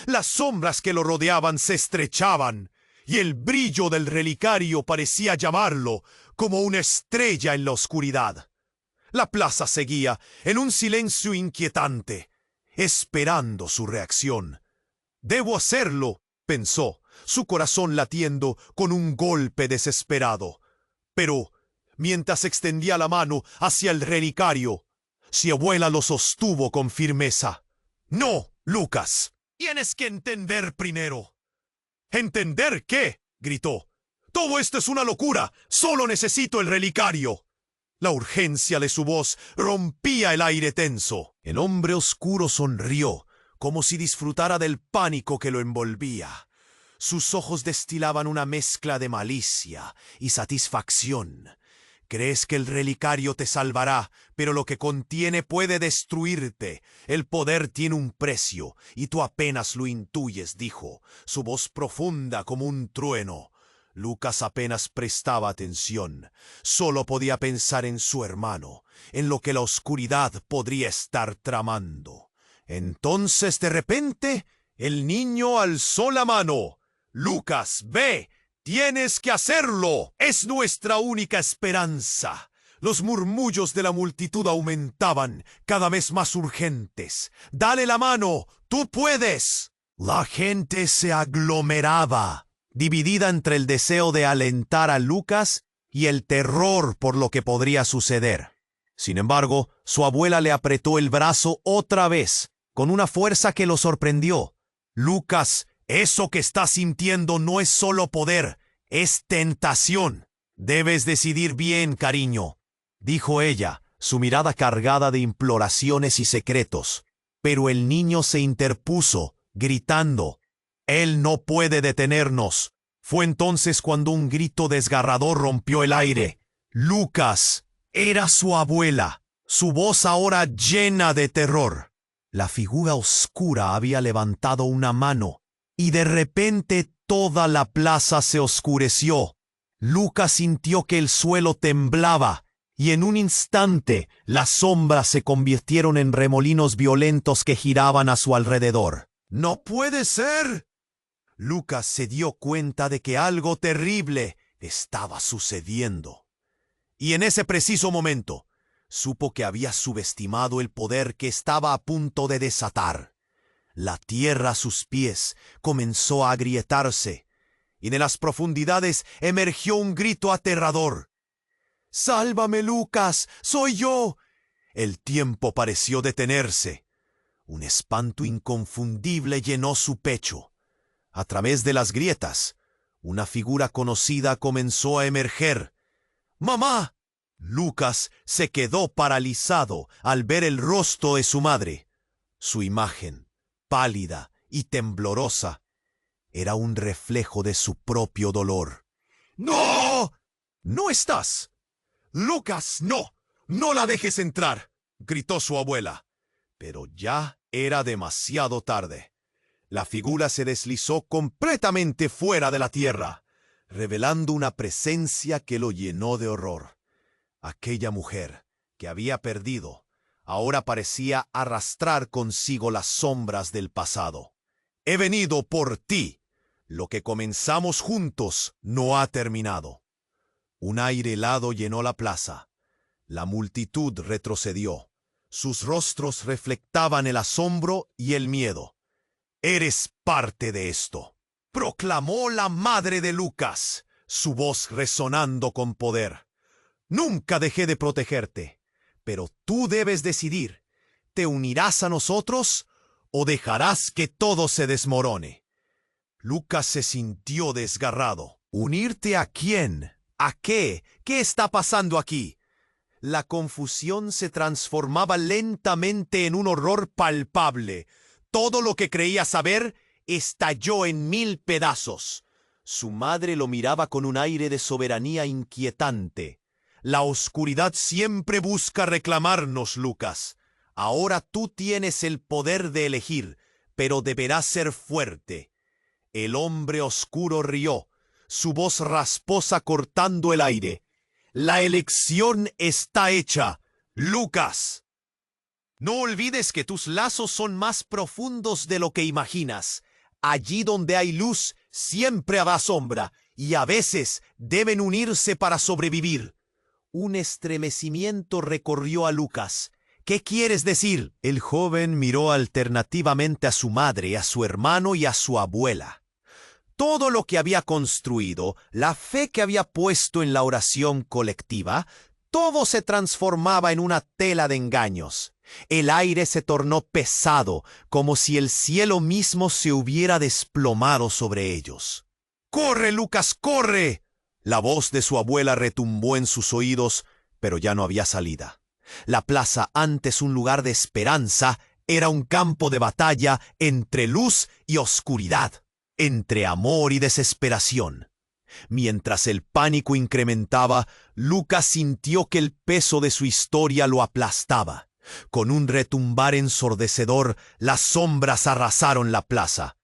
Las sombras que lo rodeaban se estrechaban, y el brillo del relicario parecía llamarlo como una estrella en la oscuridad. La plaza seguía en un silencio inquietante, esperando su reacción. «Debo hacerlo», pensó, su corazón latiendo con un golpe desesperado. Pero, mientras extendía la mano hacia el relicario, su abuela lo sostuvo con firmeza. «No, Lucas, tienes que entender primero». «¿Entender qué?», gritó. «Todo esto es una locura. Solo necesito el relicario». La urgencia de su voz rompía el aire tenso. El hombre oscuro sonrió, como si disfrutara del pánico que lo envolvía. Sus ojos destilaban una mezcla de malicia y satisfacción. «Crees que el relicario te salvará, pero lo que contiene puede destruirte. El poder tiene un precio, y tú apenas lo intuyes», dijo, su voz profunda como un trueno. Lucas apenas prestaba atención. Solo podía pensar en su hermano, en lo que la oscuridad podría estar tramando. Entonces, de repente, el niño alzó la mano. «Lucas, ve, tienes que hacerlo. Es nuestra única esperanza». Los murmullos de la multitud aumentaban, cada vez más urgentes. «Dale la mano, tú puedes». La gente se aglomeraba, dividida entre el deseo de alentar a Lucas y el terror por lo que podría suceder. Sin embargo, su abuela le apretó el brazo otra vez, con una fuerza que lo sorprendió. «Lucas, eso que estás sintiendo no es solo poder, es tentación. Debes decidir bien, cariño», dijo ella, su mirada cargada de imploraciones y secretos. Pero el niño se interpuso, gritando: «Él no puede detenernos». Fue entonces cuando un grito desgarrador rompió el aire. Lucas era su abuela, su voz ahora llena de terror. La figura oscura había levantado una mano, y de repente toda la plaza se oscureció. Lucas sintió que el suelo temblaba, y en un instante las sombras se convirtieron en remolinos violentos que giraban a su alrededor. «¡No puede ser!». Lucas se dio cuenta de que algo terrible estaba sucediendo. Y en ese preciso momento, supo que había subestimado el poder que estaba a punto de desatar. La tierra a sus pies comenzó a agrietarse, y de las profundidades emergió un grito aterrador. «¡Sálvame, Lucas! ¡Soy yo!». El tiempo pareció detenerse. Un espanto inconfundible llenó su pecho. A través de las grietas, una figura conocida comenzó a emerger. «¡Mamá!». Lucas se quedó paralizado al ver el rostro de su madre. Su imagen, pálida y temblorosa, era un reflejo de su propio dolor. «¡No! ¡No estás! Lucas, no! ¡No la dejes entrar!», gritó su abuela. Pero ya era demasiado tarde. La figura se deslizó completamente fuera de la tierra, revelando una presencia que lo llenó de horror. Aquella mujer que había perdido ahora parecía arrastrar consigo las sombras del pasado. «He venido por ti. Lo que comenzamos juntos no ha terminado». Un aire helado llenó la plaza. La multitud retrocedió. Sus rostros reflectaban el asombro y el miedo. «Eres parte de esto», proclamó la madre de Lucas, su voz resonando con poder. «Nunca dejé de protegerte, pero tú debes decidir. ¿Te unirás a nosotros o dejarás que todo se desmorone?». Lucas se sintió desgarrado. «¿Unirte a quién? ¿A qué? ¿Qué está pasando aquí?». La confusión se transformaba lentamente en un horror palpable. Todo lo que creía saber estalló en 1000 pedazos. Su madre lo miraba con un aire de soberanía inquietante. La oscuridad siempre busca reclamarnos, Lucas. Ahora tú tienes el poder de elegir, pero deberás ser fuerte. El hombre oscuro rió, su voz rasposa cortando el aire. La elección está hecha, Lucas. No olvides que tus lazos son más profundos de lo que imaginas. Allí donde hay luz, siempre habrá sombra, y a veces deben unirse para sobrevivir. Un estremecimiento recorrió a Lucas. ¿Qué quieres decir? El joven miró alternativamente a su madre, a su hermano y a su abuela. Todo lo que había construido, la fe que había puesto en la oración colectiva, todo se transformaba en una tela de engaños. El aire se tornó pesado, como si el cielo mismo se hubiera desplomado sobre ellos. ¡Corre, Lucas, corre! La voz de su abuela retumbó en sus oídos, pero ya no había salida. La plaza, antes un lugar de esperanza, era un campo de batalla entre luz y oscuridad, entre amor y desesperación. Mientras el pánico incrementaba, Lucas sintió que el peso de su historia lo aplastaba. Con un retumbar ensordecedor, las sombras arrasaron la plaza.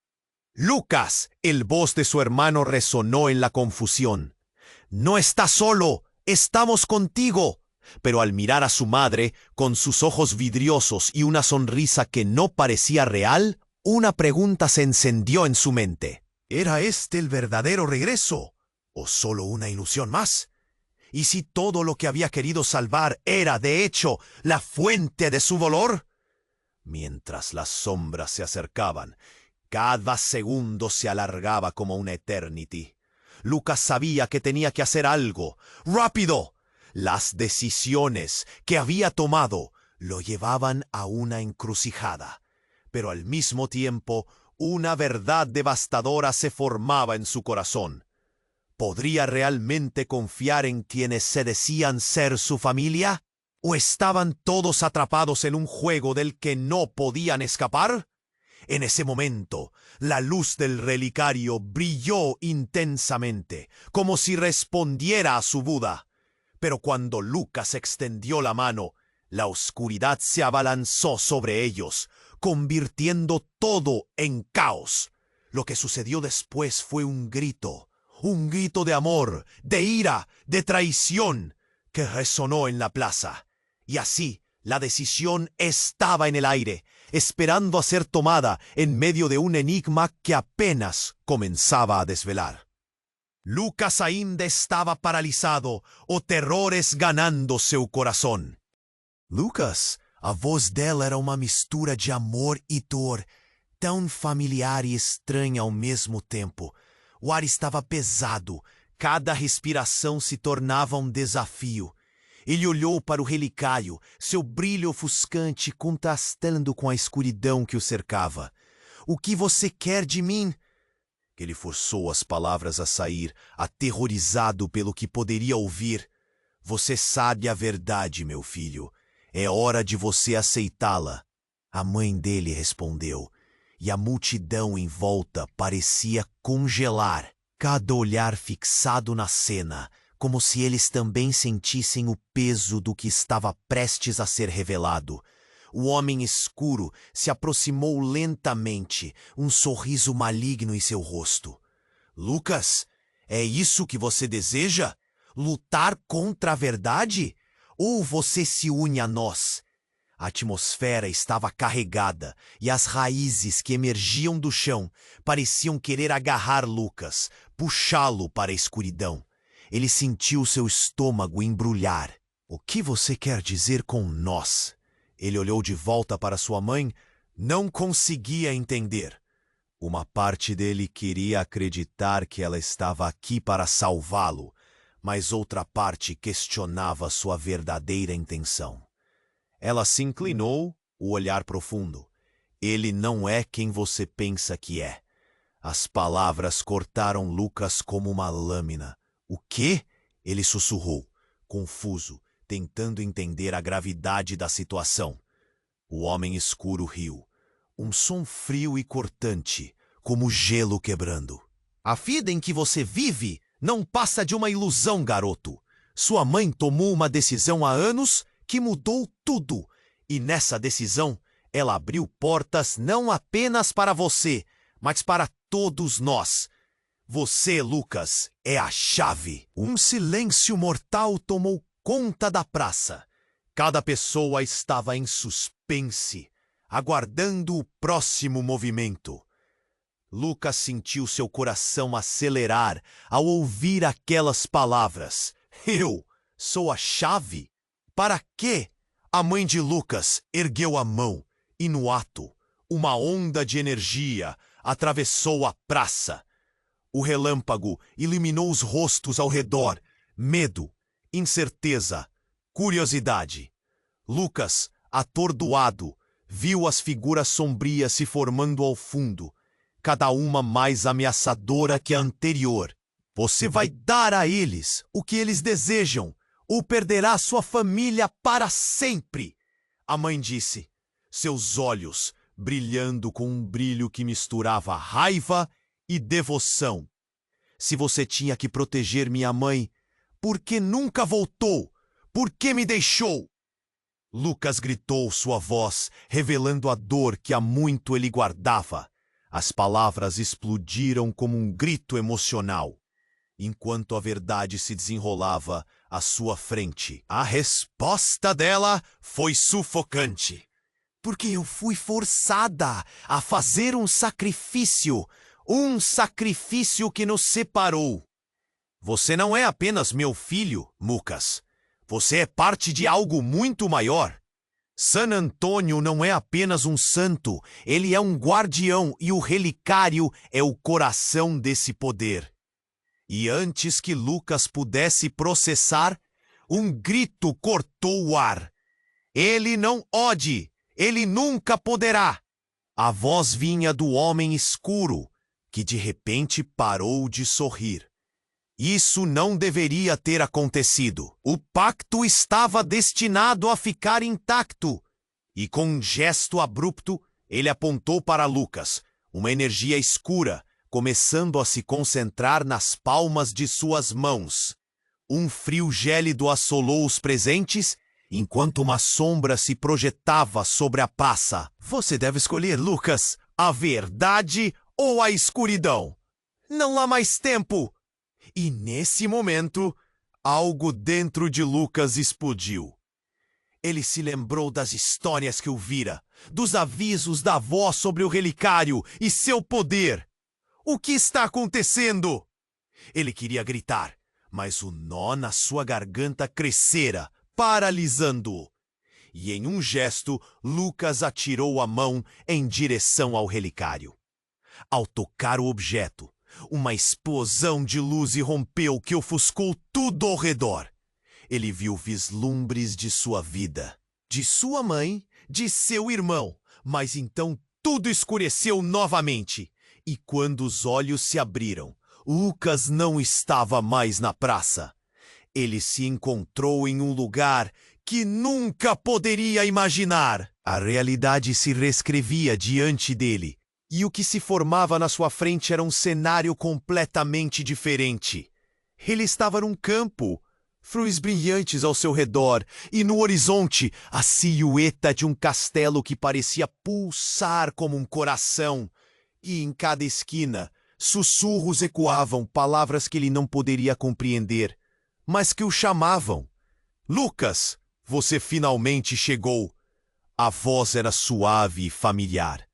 ¡Lucas! El voz de su hermano resonó en la confusión. «No estás solo, estamos contigo». Pero al mirar a su madre, con sus ojos vidriosos y una sonrisa que no parecía real, una pregunta se encendió en su mente. ¿Era este el verdadero regreso? ¿O solo una ilusión más? ¿Y si todo lo que había querido salvar era, de hecho, la fuente de su dolor? Mientras las sombras se acercaban, cada segundo se alargaba como una eternity. Lucas sabía que tenía que hacer algo. ¡Rápido! Las decisiones que había tomado lo llevaban a una encrucijada. Pero al mismo tiempo, una verdad devastadora se formaba en su corazón. ¿Podría realmente confiar en quienes se decían ser su familia? ¿O estaban todos atrapados en un juego del que no podían escapar? En ese momento, la luz del relicario brilló intensamente, como si respondiera a su Buda. Pero cuando Lucas extendió la mano, la oscuridad se abalanzó sobre ellos, convirtiendo todo en caos. Lo que sucedió después fue un grito de amor, de ira, de traición, que resonó en la plaza. Y así, la decisión estaba en el aire, esperando a ser tomada en medio de un enigma que apenas comenzaba a desvelar. Lucas ainda estava paralisado, o terrores ganando seu coração. Lucas, a voz dela era uma mistura de amor e dor, tão familiar e estranha ao mesmo tempo. O ar estava pesado, cada respiração se tornava um desafio. Ele olhou para o relicário, seu brilho ofuscante contrastando com a escuridão que o cercava. O que você quer de mim? Ele forçou as palavras a sair, aterrorizado pelo que poderia ouvir. Você sabe a verdade, meu filho. É hora de você aceitá-la. A mãe dele respondeu, e a multidão em volta parecia congelar, cada olhar fixado na cena, como se eles também sentissem o peso do que estava prestes a ser revelado. O homem escuro se aproximou lentamente, um sorriso maligno em seu rosto. Lucas, é isso que você deseja? Lutar contra a verdade? Ou você se une a nós? A atmosfera estava carregada e as raízes que emergiam do chão pareciam querer agarrar Lucas, puxá-lo para a escuridão. Ele sentiu seu estômago embrulhar. O que você quer dizer com nós? Ele olhou de volta para sua mãe, não conseguia entender. Uma parte dele queria acreditar que ela estava aqui para salvá-lo, mas outra parte questionava sua verdadeira intenção. Ela se inclinou, o olhar profundo. Ele não é quem você pensa que é. As palavras cortaram Lucas como uma lâmina. O quê? Ele sussurrou, confuso, tentando entender a gravidade da situação. O homem escuro riu. Um som frio e cortante, como gelo quebrando. A vida em que você vive não passa de uma ilusão, garoto. Sua mãe tomou uma decisão há anos que mudou tudo. E nessa decisão, ela abriu portas não apenas para você, mas para todos nós. Você, Lucas, é a chave. Um silêncio mortal tomou conta da praça. Cada pessoa estava em suspense, aguardando o próximo movimento. Lucas sentiu seu coração acelerar ao ouvir aquelas palavras. Eu sou a chave? Para quê? A mãe de Lucas ergueu a mão e, no ato, uma onda de energia atravessou a praça. O relâmpago iluminou os rostos ao redor. Medo, incerteza, curiosidade. Lucas, atordoado, viu as figuras sombrias se formando ao fundo, cada uma mais ameaçadora que a anterior. Você vai dar a eles o que eles desejam, ou perderá sua família para sempre, a mãe disse, seus olhos brilhando com um brilho que misturava raiva e devoção. Se você tinha que proteger minha mãe, por que nunca voltou? Por que me deixou? Lucas gritou sua voz, revelando a dor que há muito ele guardava. As palavras explodiram como um grito emocional, enquanto a verdade se desenrolava à sua frente. A resposta dela foi sufocante. Porque eu fui forçada a fazer um sacrifício que nos separou. Você não é apenas meu filho, Lucas. Você é parte de algo muito maior. San Antônio não é apenas um santo, ele é um guardião e o relicário é o coração desse poder. E antes que Lucas pudesse processar, um grito cortou o ar. Ele não ode, ele nunca poderá. A voz vinha do homem escuro, que de repente parou de sorrir. Isso não deveria ter acontecido. O pacto estava destinado a ficar intacto. E com um gesto abrupto, ele apontou para Lucas, uma energia escura, começando a se concentrar nas palmas de suas mãos. Um frio gélido assolou os presentes, enquanto uma sombra se projetava sobre a praça. Você deve escolher, Lucas, a verdade ou a escuridão. Não há mais tempo. E nesse momento, algo dentro de Lucas explodiu. Ele se lembrou das histórias que ouvira, dos avisos da avó sobre o relicário e seu poder. O que está acontecendo? Ele queria gritar, mas o nó na sua garganta crescera, paralisando-o. E em um gesto, Lucas atirou a mão em direção ao relicário. Ao tocar o objeto, uma explosão de luz irrompeu que ofuscou tudo ao redor. Ele viu vislumbres de sua vida, de sua mãe, de seu irmão, mas então tudo escureceu novamente. E quando os olhos se abriram, Lucas não estava mais na praça. Ele se encontrou em um lugar que nunca poderia imaginar. A realidade se reescrevia diante dele, e o que se formava na sua frente era um cenário completamente diferente. Ele estava num campo, flores brilhantes ao seu redor, e no horizonte a silhueta de um castelo que parecia pulsar como um coração. E em cada esquina, sussurros ecoavam, palavras que ele não poderia compreender, mas que o chamavam. Lucas, você finalmente chegou. A voz era suave e familiar.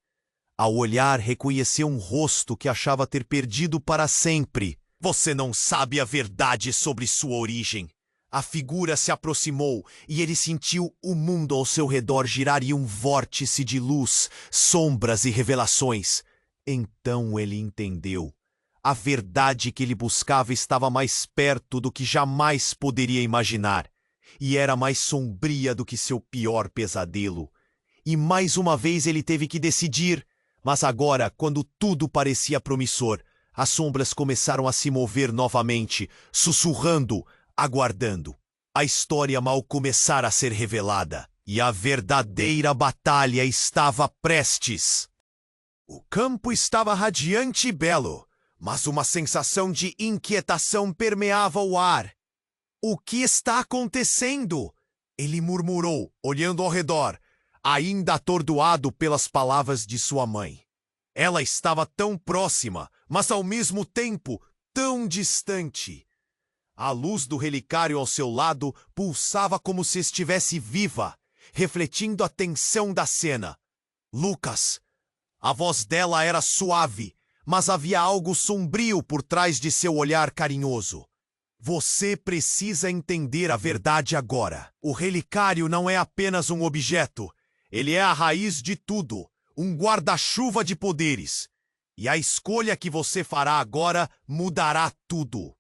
Ao olhar, reconheceu um rosto que achava ter perdido para sempre. Você não sabe a verdade sobre sua origem. A figura se aproximou e ele sentiu o mundo ao seu redor girar em um vórtice de luz, sombras e revelações. Então ele entendeu. A verdade que ele buscava estava mais perto do que jamais poderia imaginar. E era mais sombria do que seu pior pesadelo. E mais uma vez ele teve que decidir. Mas agora, quando tudo parecia promissor, as sombras começaram a se mover novamente, sussurrando, aguardando. A história mal começara a ser revelada, e a verdadeira batalha estava prestes. O campo estava radiante e belo, Mas uma sensação de inquietação permeava o ar. O que está acontecendo? Ele murmurou, olhando ao redor, ainda atordoado pelas palavras de sua mãe. Ela estava tão próxima, mas ao mesmo tempo tão distante. A luz do relicário ao seu lado pulsava como se estivesse viva, refletindo a tensão da cena. Lucas. A voz dela era suave, mas havia algo sombrio por trás de seu olhar carinhoso. Você precisa entender a verdade agora. O relicário não é apenas um objeto. Ele é a raiz de tudo, um guarda-chuva de poderes. E a escolha que você fará agora mudará tudo.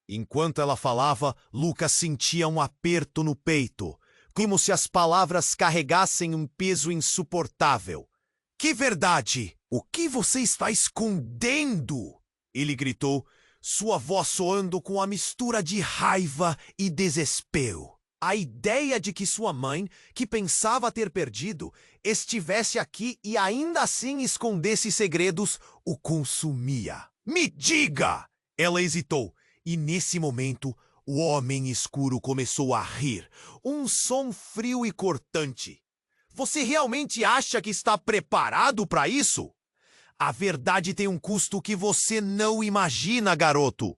Enquanto ela falava, Lucas sentia um aperto no peito, como se as palavras carregassem um peso insuportável. Que verdade? O que você está escondendo? Ele gritou, sua voz soando com a mistura de raiva e desespero. A ideia de que sua mãe, que pensava ter perdido, estivesse aqui e ainda assim escondesse segredos, o consumia. Me diga! Ela hesitou, e nesse momento, o homem escuro começou a rir, um som frio e cortante. Você realmente acha que está preparado para isso? A verdade tem um custo que você não imagina, garoto.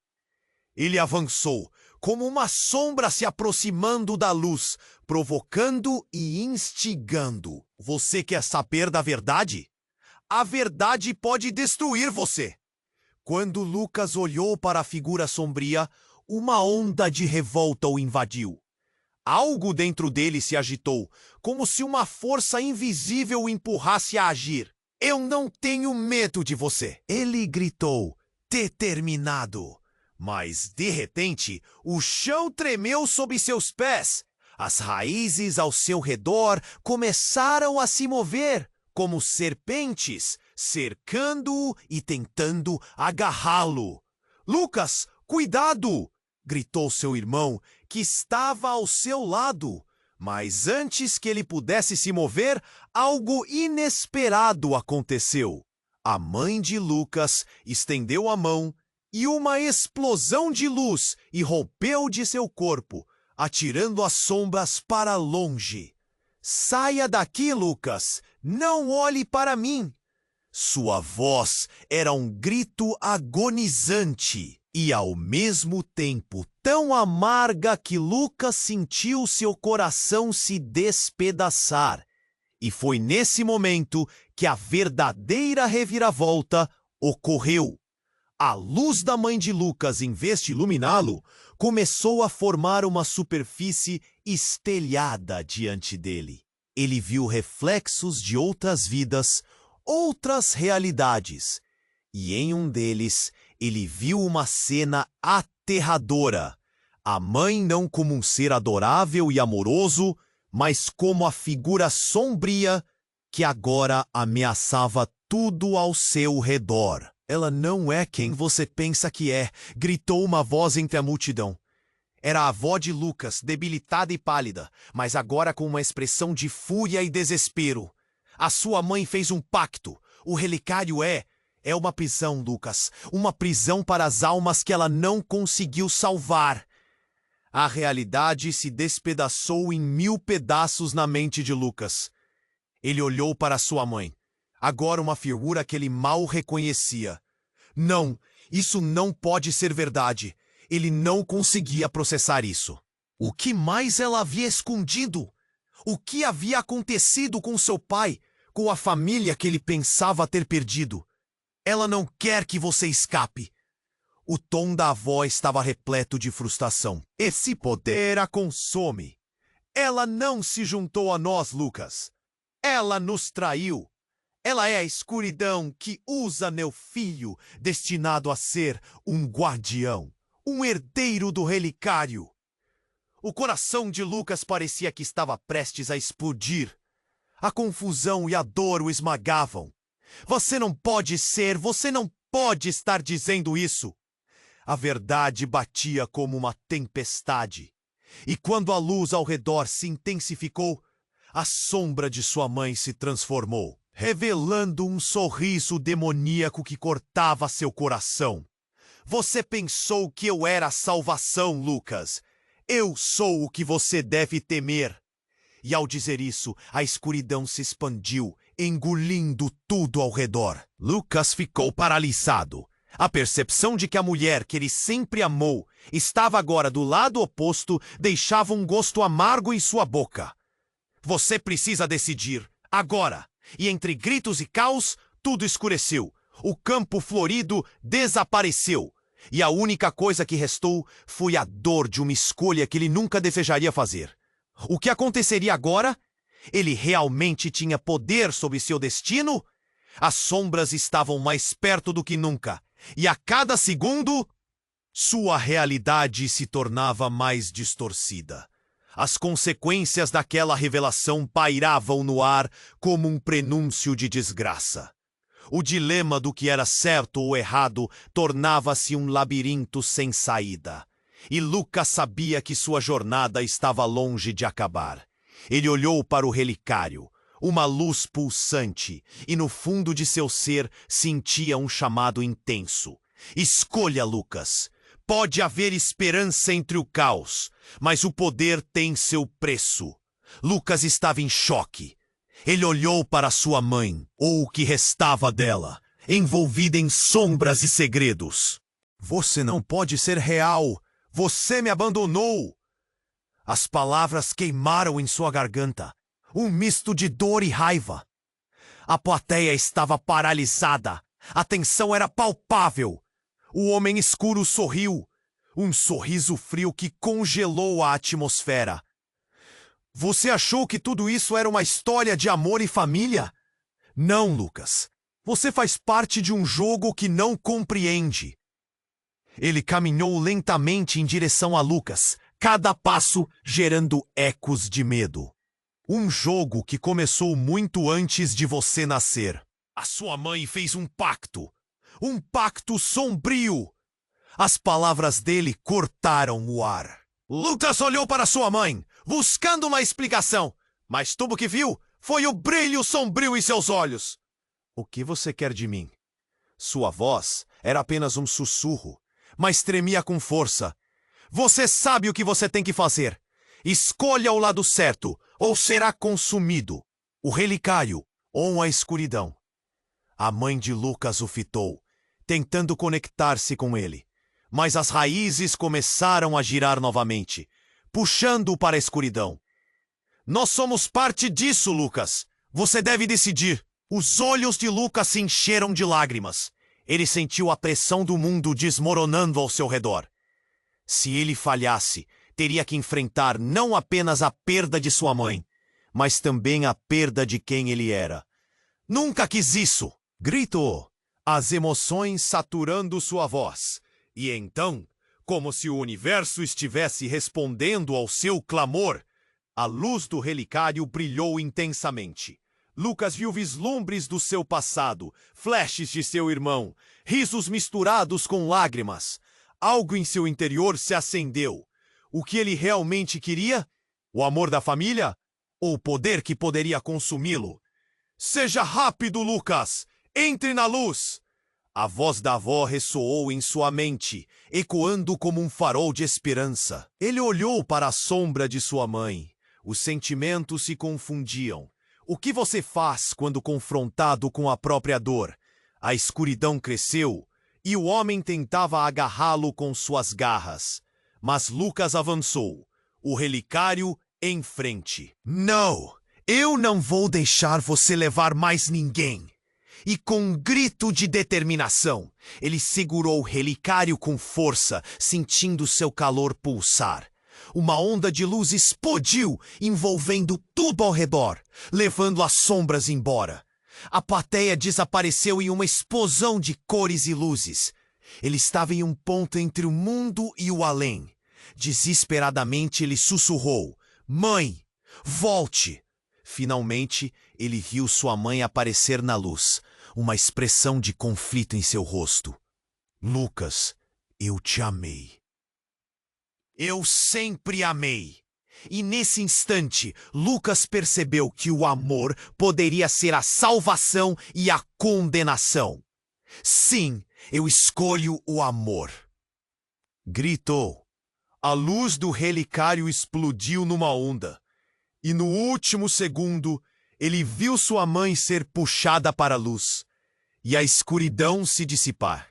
Ele avançou, como uma sombra se aproximando da luz, provocando e instigando. Você quer saber da verdade? A verdade pode destruir você. Quando Lucas olhou para a figura sombria, uma onda de revolta o invadiu. Algo dentro dele se agitou, como se uma força invisível o empurrasse a agir. Eu não tenho medo de você, ele gritou, determinado. Mas, de repente, o chão tremeu sob seus pés. As raízes ao seu redor começaram a se mover, como serpentes, cercando-o e tentando agarrá-lo. Lucas, cuidado! Gritou seu irmão, que estava ao seu lado. Mas antes que ele pudesse se mover, algo inesperado aconteceu. A mãe de Lucas estendeu a mão e uma explosão de luz irrompeu de seu corpo, atirando as sombras para longe. Saia daqui, Lucas! Não olhe para mim! Sua voz era um grito agonizante e, ao mesmo tempo, tão amarga que Lucas sentiu seu coração se despedaçar. E foi nesse momento que a verdadeira reviravolta ocorreu. A luz da mãe de Lucas, em vez de iluminá-lo, começou a formar uma superfície estelhada diante dele. Ele viu reflexos de outras vidas, outras realidades, e em um deles ele viu uma cena aterradora. A mãe não como um ser adorável e amoroso, mas como a figura sombria que agora ameaçava tudo ao seu redor. Ela não é quem você pensa que é, gritou uma voz entre a multidão. Era a avó de Lucas, debilitada e pálida, mas agora com uma expressão de fúria e desespero. A sua mãe fez um pacto. O relicário é uma prisão, Lucas. Uma prisão para as almas que ela não conseguiu salvar. A realidade se despedaçou em 1000 pedaços na mente de Lucas. Ele olhou para sua mãe. Agora uma figura que ele mal reconhecia. Não, isso não pode ser verdade. Ele não conseguia processar isso. O que mais ela havia escondido? O que havia acontecido com seu pai, com a família que ele pensava ter perdido? Ela não quer que você escape. O tom da avó estava repleto de frustração. Esse poder a consome. Ela não se juntou a nós, Lucas. Ela nos traiu. Ela é a escuridão que usa meu filho, destinado a ser um guardião, um herdeiro do relicário. O coração de Lucas parecia que estava prestes a explodir. A confusão e a dor o esmagavam. Você não pode estar dizendo isso. A verdade batia como uma tempestade. E quando a luz ao redor se intensificou, a sombra de sua mãe se transformou. revelando um sorriso demoníaco que cortava seu coração. Você pensou que eu era a salvação, Lucas. Eu sou o que você deve temer. E ao dizer isso, a escuridão se expandiu, engolindo tudo ao redor. Lucas ficou paralisado. A percepção de que a mulher que ele sempre amou estava agora do lado oposto deixava um gosto amargo em sua boca. Você precisa decidir, agora. E entre gritos e caos, tudo escureceu. O campo florido desapareceu. E a única coisa que restou foi a dor de uma escolha que ele nunca desejaria fazer. O que aconteceria agora? Ele realmente tinha poder sobre seu destino? As sombras estavam mais perto do que nunca. E a cada segundo, sua realidade se tornava mais distorcida. As consequências daquela revelação pairavam no ar como um prenúncio de desgraça. O dilema do que era certo ou errado tornava-se um labirinto sem saída. E Lucas sabia que sua jornada estava longe de acabar. Ele olhou para o relicário, uma luz pulsante, e no fundo de seu ser sentia um chamado intenso. Escolha, Lucas. Pode haver esperança entre o caos, mas o poder tem seu preço. Lucas estava em choque. Ele olhou para sua mãe, ou o que restava dela, envolvida em sombras e segredos. Você não pode ser real. Você me abandonou. As palavras queimaram em sua garganta. Um misto de dor e raiva. A plateia estava paralisada. A tensão era palpável. O homem escuro sorriu. Um sorriso frio que congelou a atmosfera. Você achou que tudo isso era uma história de amor e família? Não, Lucas. Você faz parte de um jogo que não compreende. Ele caminhou lentamente em direção a Lucas, cada passo gerando ecos de medo. Um jogo que começou muito antes de você nascer. A sua mãe fez um pacto sombrio. As palavras dele cortaram o ar. Lucas olhou para sua mãe, buscando uma explicação, mas tudo que viu foi o brilho sombrio em seus olhos. O que você quer de mim? Sua voz era apenas um sussurro, mas tremia com força. Você sabe o que você tem que fazer. Escolha o lado certo, ou será consumido. O relicário ou a escuridão. A mãe de Lucas o fitou, tentando conectar-se com ele. Mas as raízes começaram a girar novamente, puxando-o para a escuridão. Nós somos parte disso, Lucas. Você deve decidir. Os olhos de Lucas se encheram de lágrimas. Ele sentiu a pressão do mundo desmoronando ao seu redor. Se ele falhasse, teria que enfrentar não apenas a perda de sua mãe, mas também a perda de quem ele era. Nunca quis isso! Gritou, as emoções saturando sua voz. E então, como se o universo estivesse respondendo ao seu clamor, a luz do relicário brilhou intensamente. Lucas viu vislumbres do seu passado, flashes de seu irmão, risos misturados com lágrimas. Algo em seu interior se acendeu. O que ele realmente queria? O amor da família? Ou o poder que poderia consumi-lo? Seja rápido, Lucas! Entre na luz! A voz da avó ressoou em sua mente, ecoando como um farol de esperança. Ele olhou para a sombra de sua mãe. Os sentimentos se confundiam. O que você faz quando confrontado com a própria dor? A escuridão cresceu, e o homem tentava agarrá-lo com suas garras. Mas Lucas avançou, o relicário em frente. Não! Eu não vou deixar você levar mais ninguém! E com um grito de determinação, ele segurou o relicário com força, sentindo seu calor pulsar. Uma onda de luz explodiu, envolvendo tudo ao redor, levando as sombras embora. A plateia desapareceu em uma explosão de cores e luzes. Ele estava em um ponto entre o mundo e o além. Desesperadamente ele sussurrou: "Mãe, volte!" Finalmente, ele viu sua mãe aparecer na luz, uma expressão de conflito em seu rosto. Lucas, eu te amei. Eu sempre amei. E nesse instante, Lucas percebeu que o amor poderia ser a salvação e a condenação. Sim, eu escolho o amor, gritou. A luz do relicário explodiu numa onda, e no último segundo, ele viu sua mãe ser puxada para a luz, e a escuridão se dissipar.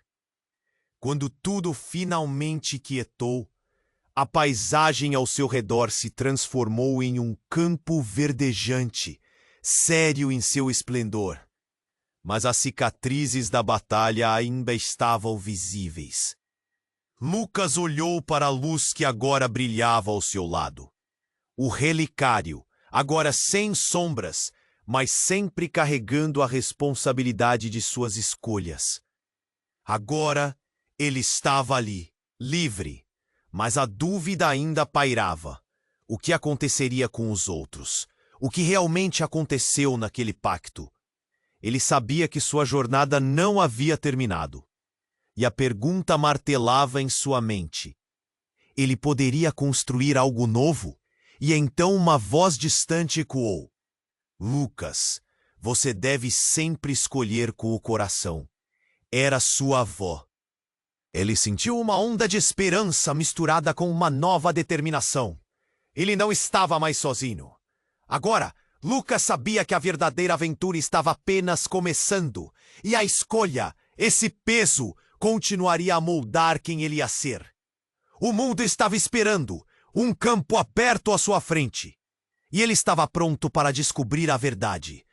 Quando tudo finalmente quietou, a paisagem ao seu redor se transformou em um campo verdejante, sério em seu esplendor. Mas as cicatrizes da batalha ainda estavam visíveis. Lucas olhou para a luz que agora brilhava ao seu lado. O relicário, agora sem sombras, mas sempre carregando a responsabilidade de suas escolhas. Agora, ele estava ali, livre, mas a dúvida ainda pairava. O que aconteceria com os outros? O que realmente aconteceu naquele pacto? Ele sabia que sua jornada não havia terminado. E a pergunta martelava em sua mente. Ele poderia construir algo novo? E então uma voz distante ecoou. Lucas, você deve sempre escolher com o coração. Era sua avó. Ele sentiu uma onda de esperança misturada com uma nova determinação. Ele não estava mais sozinho. Agora, Lucas sabia que a verdadeira aventura estava apenas começando. E a escolha, esse peso, continuaria a moldar quem ele ia ser. O mundo estava esperando, um campo aberto à sua frente. E ele estava pronto para descobrir a verdade.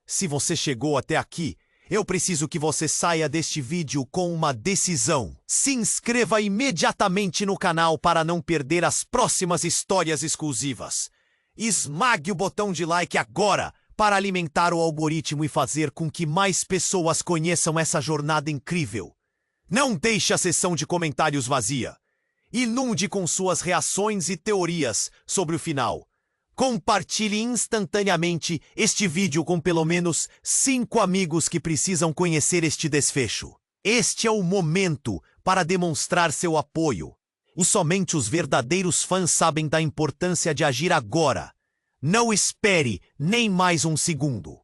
Se você chegou até aqui, eu preciso que você saia deste vídeo com uma decisão. Se inscreva imediatamente no canal para não perder as próximas histórias exclusivas. Esmague o botão de like agora para alimentar o algoritmo e fazer com que mais pessoas conheçam essa jornada incrível. Não deixe a seção de comentários vazia. Inunde com suas reações e teorias sobre o final. Compartilhe instantaneamente este vídeo com pelo menos 5 amigos que precisam conhecer este desfecho. Este é o momento para demonstrar seu apoio. E somente os verdadeiros fãs sabem da importância de agir agora. Não espere nem mais um segundo.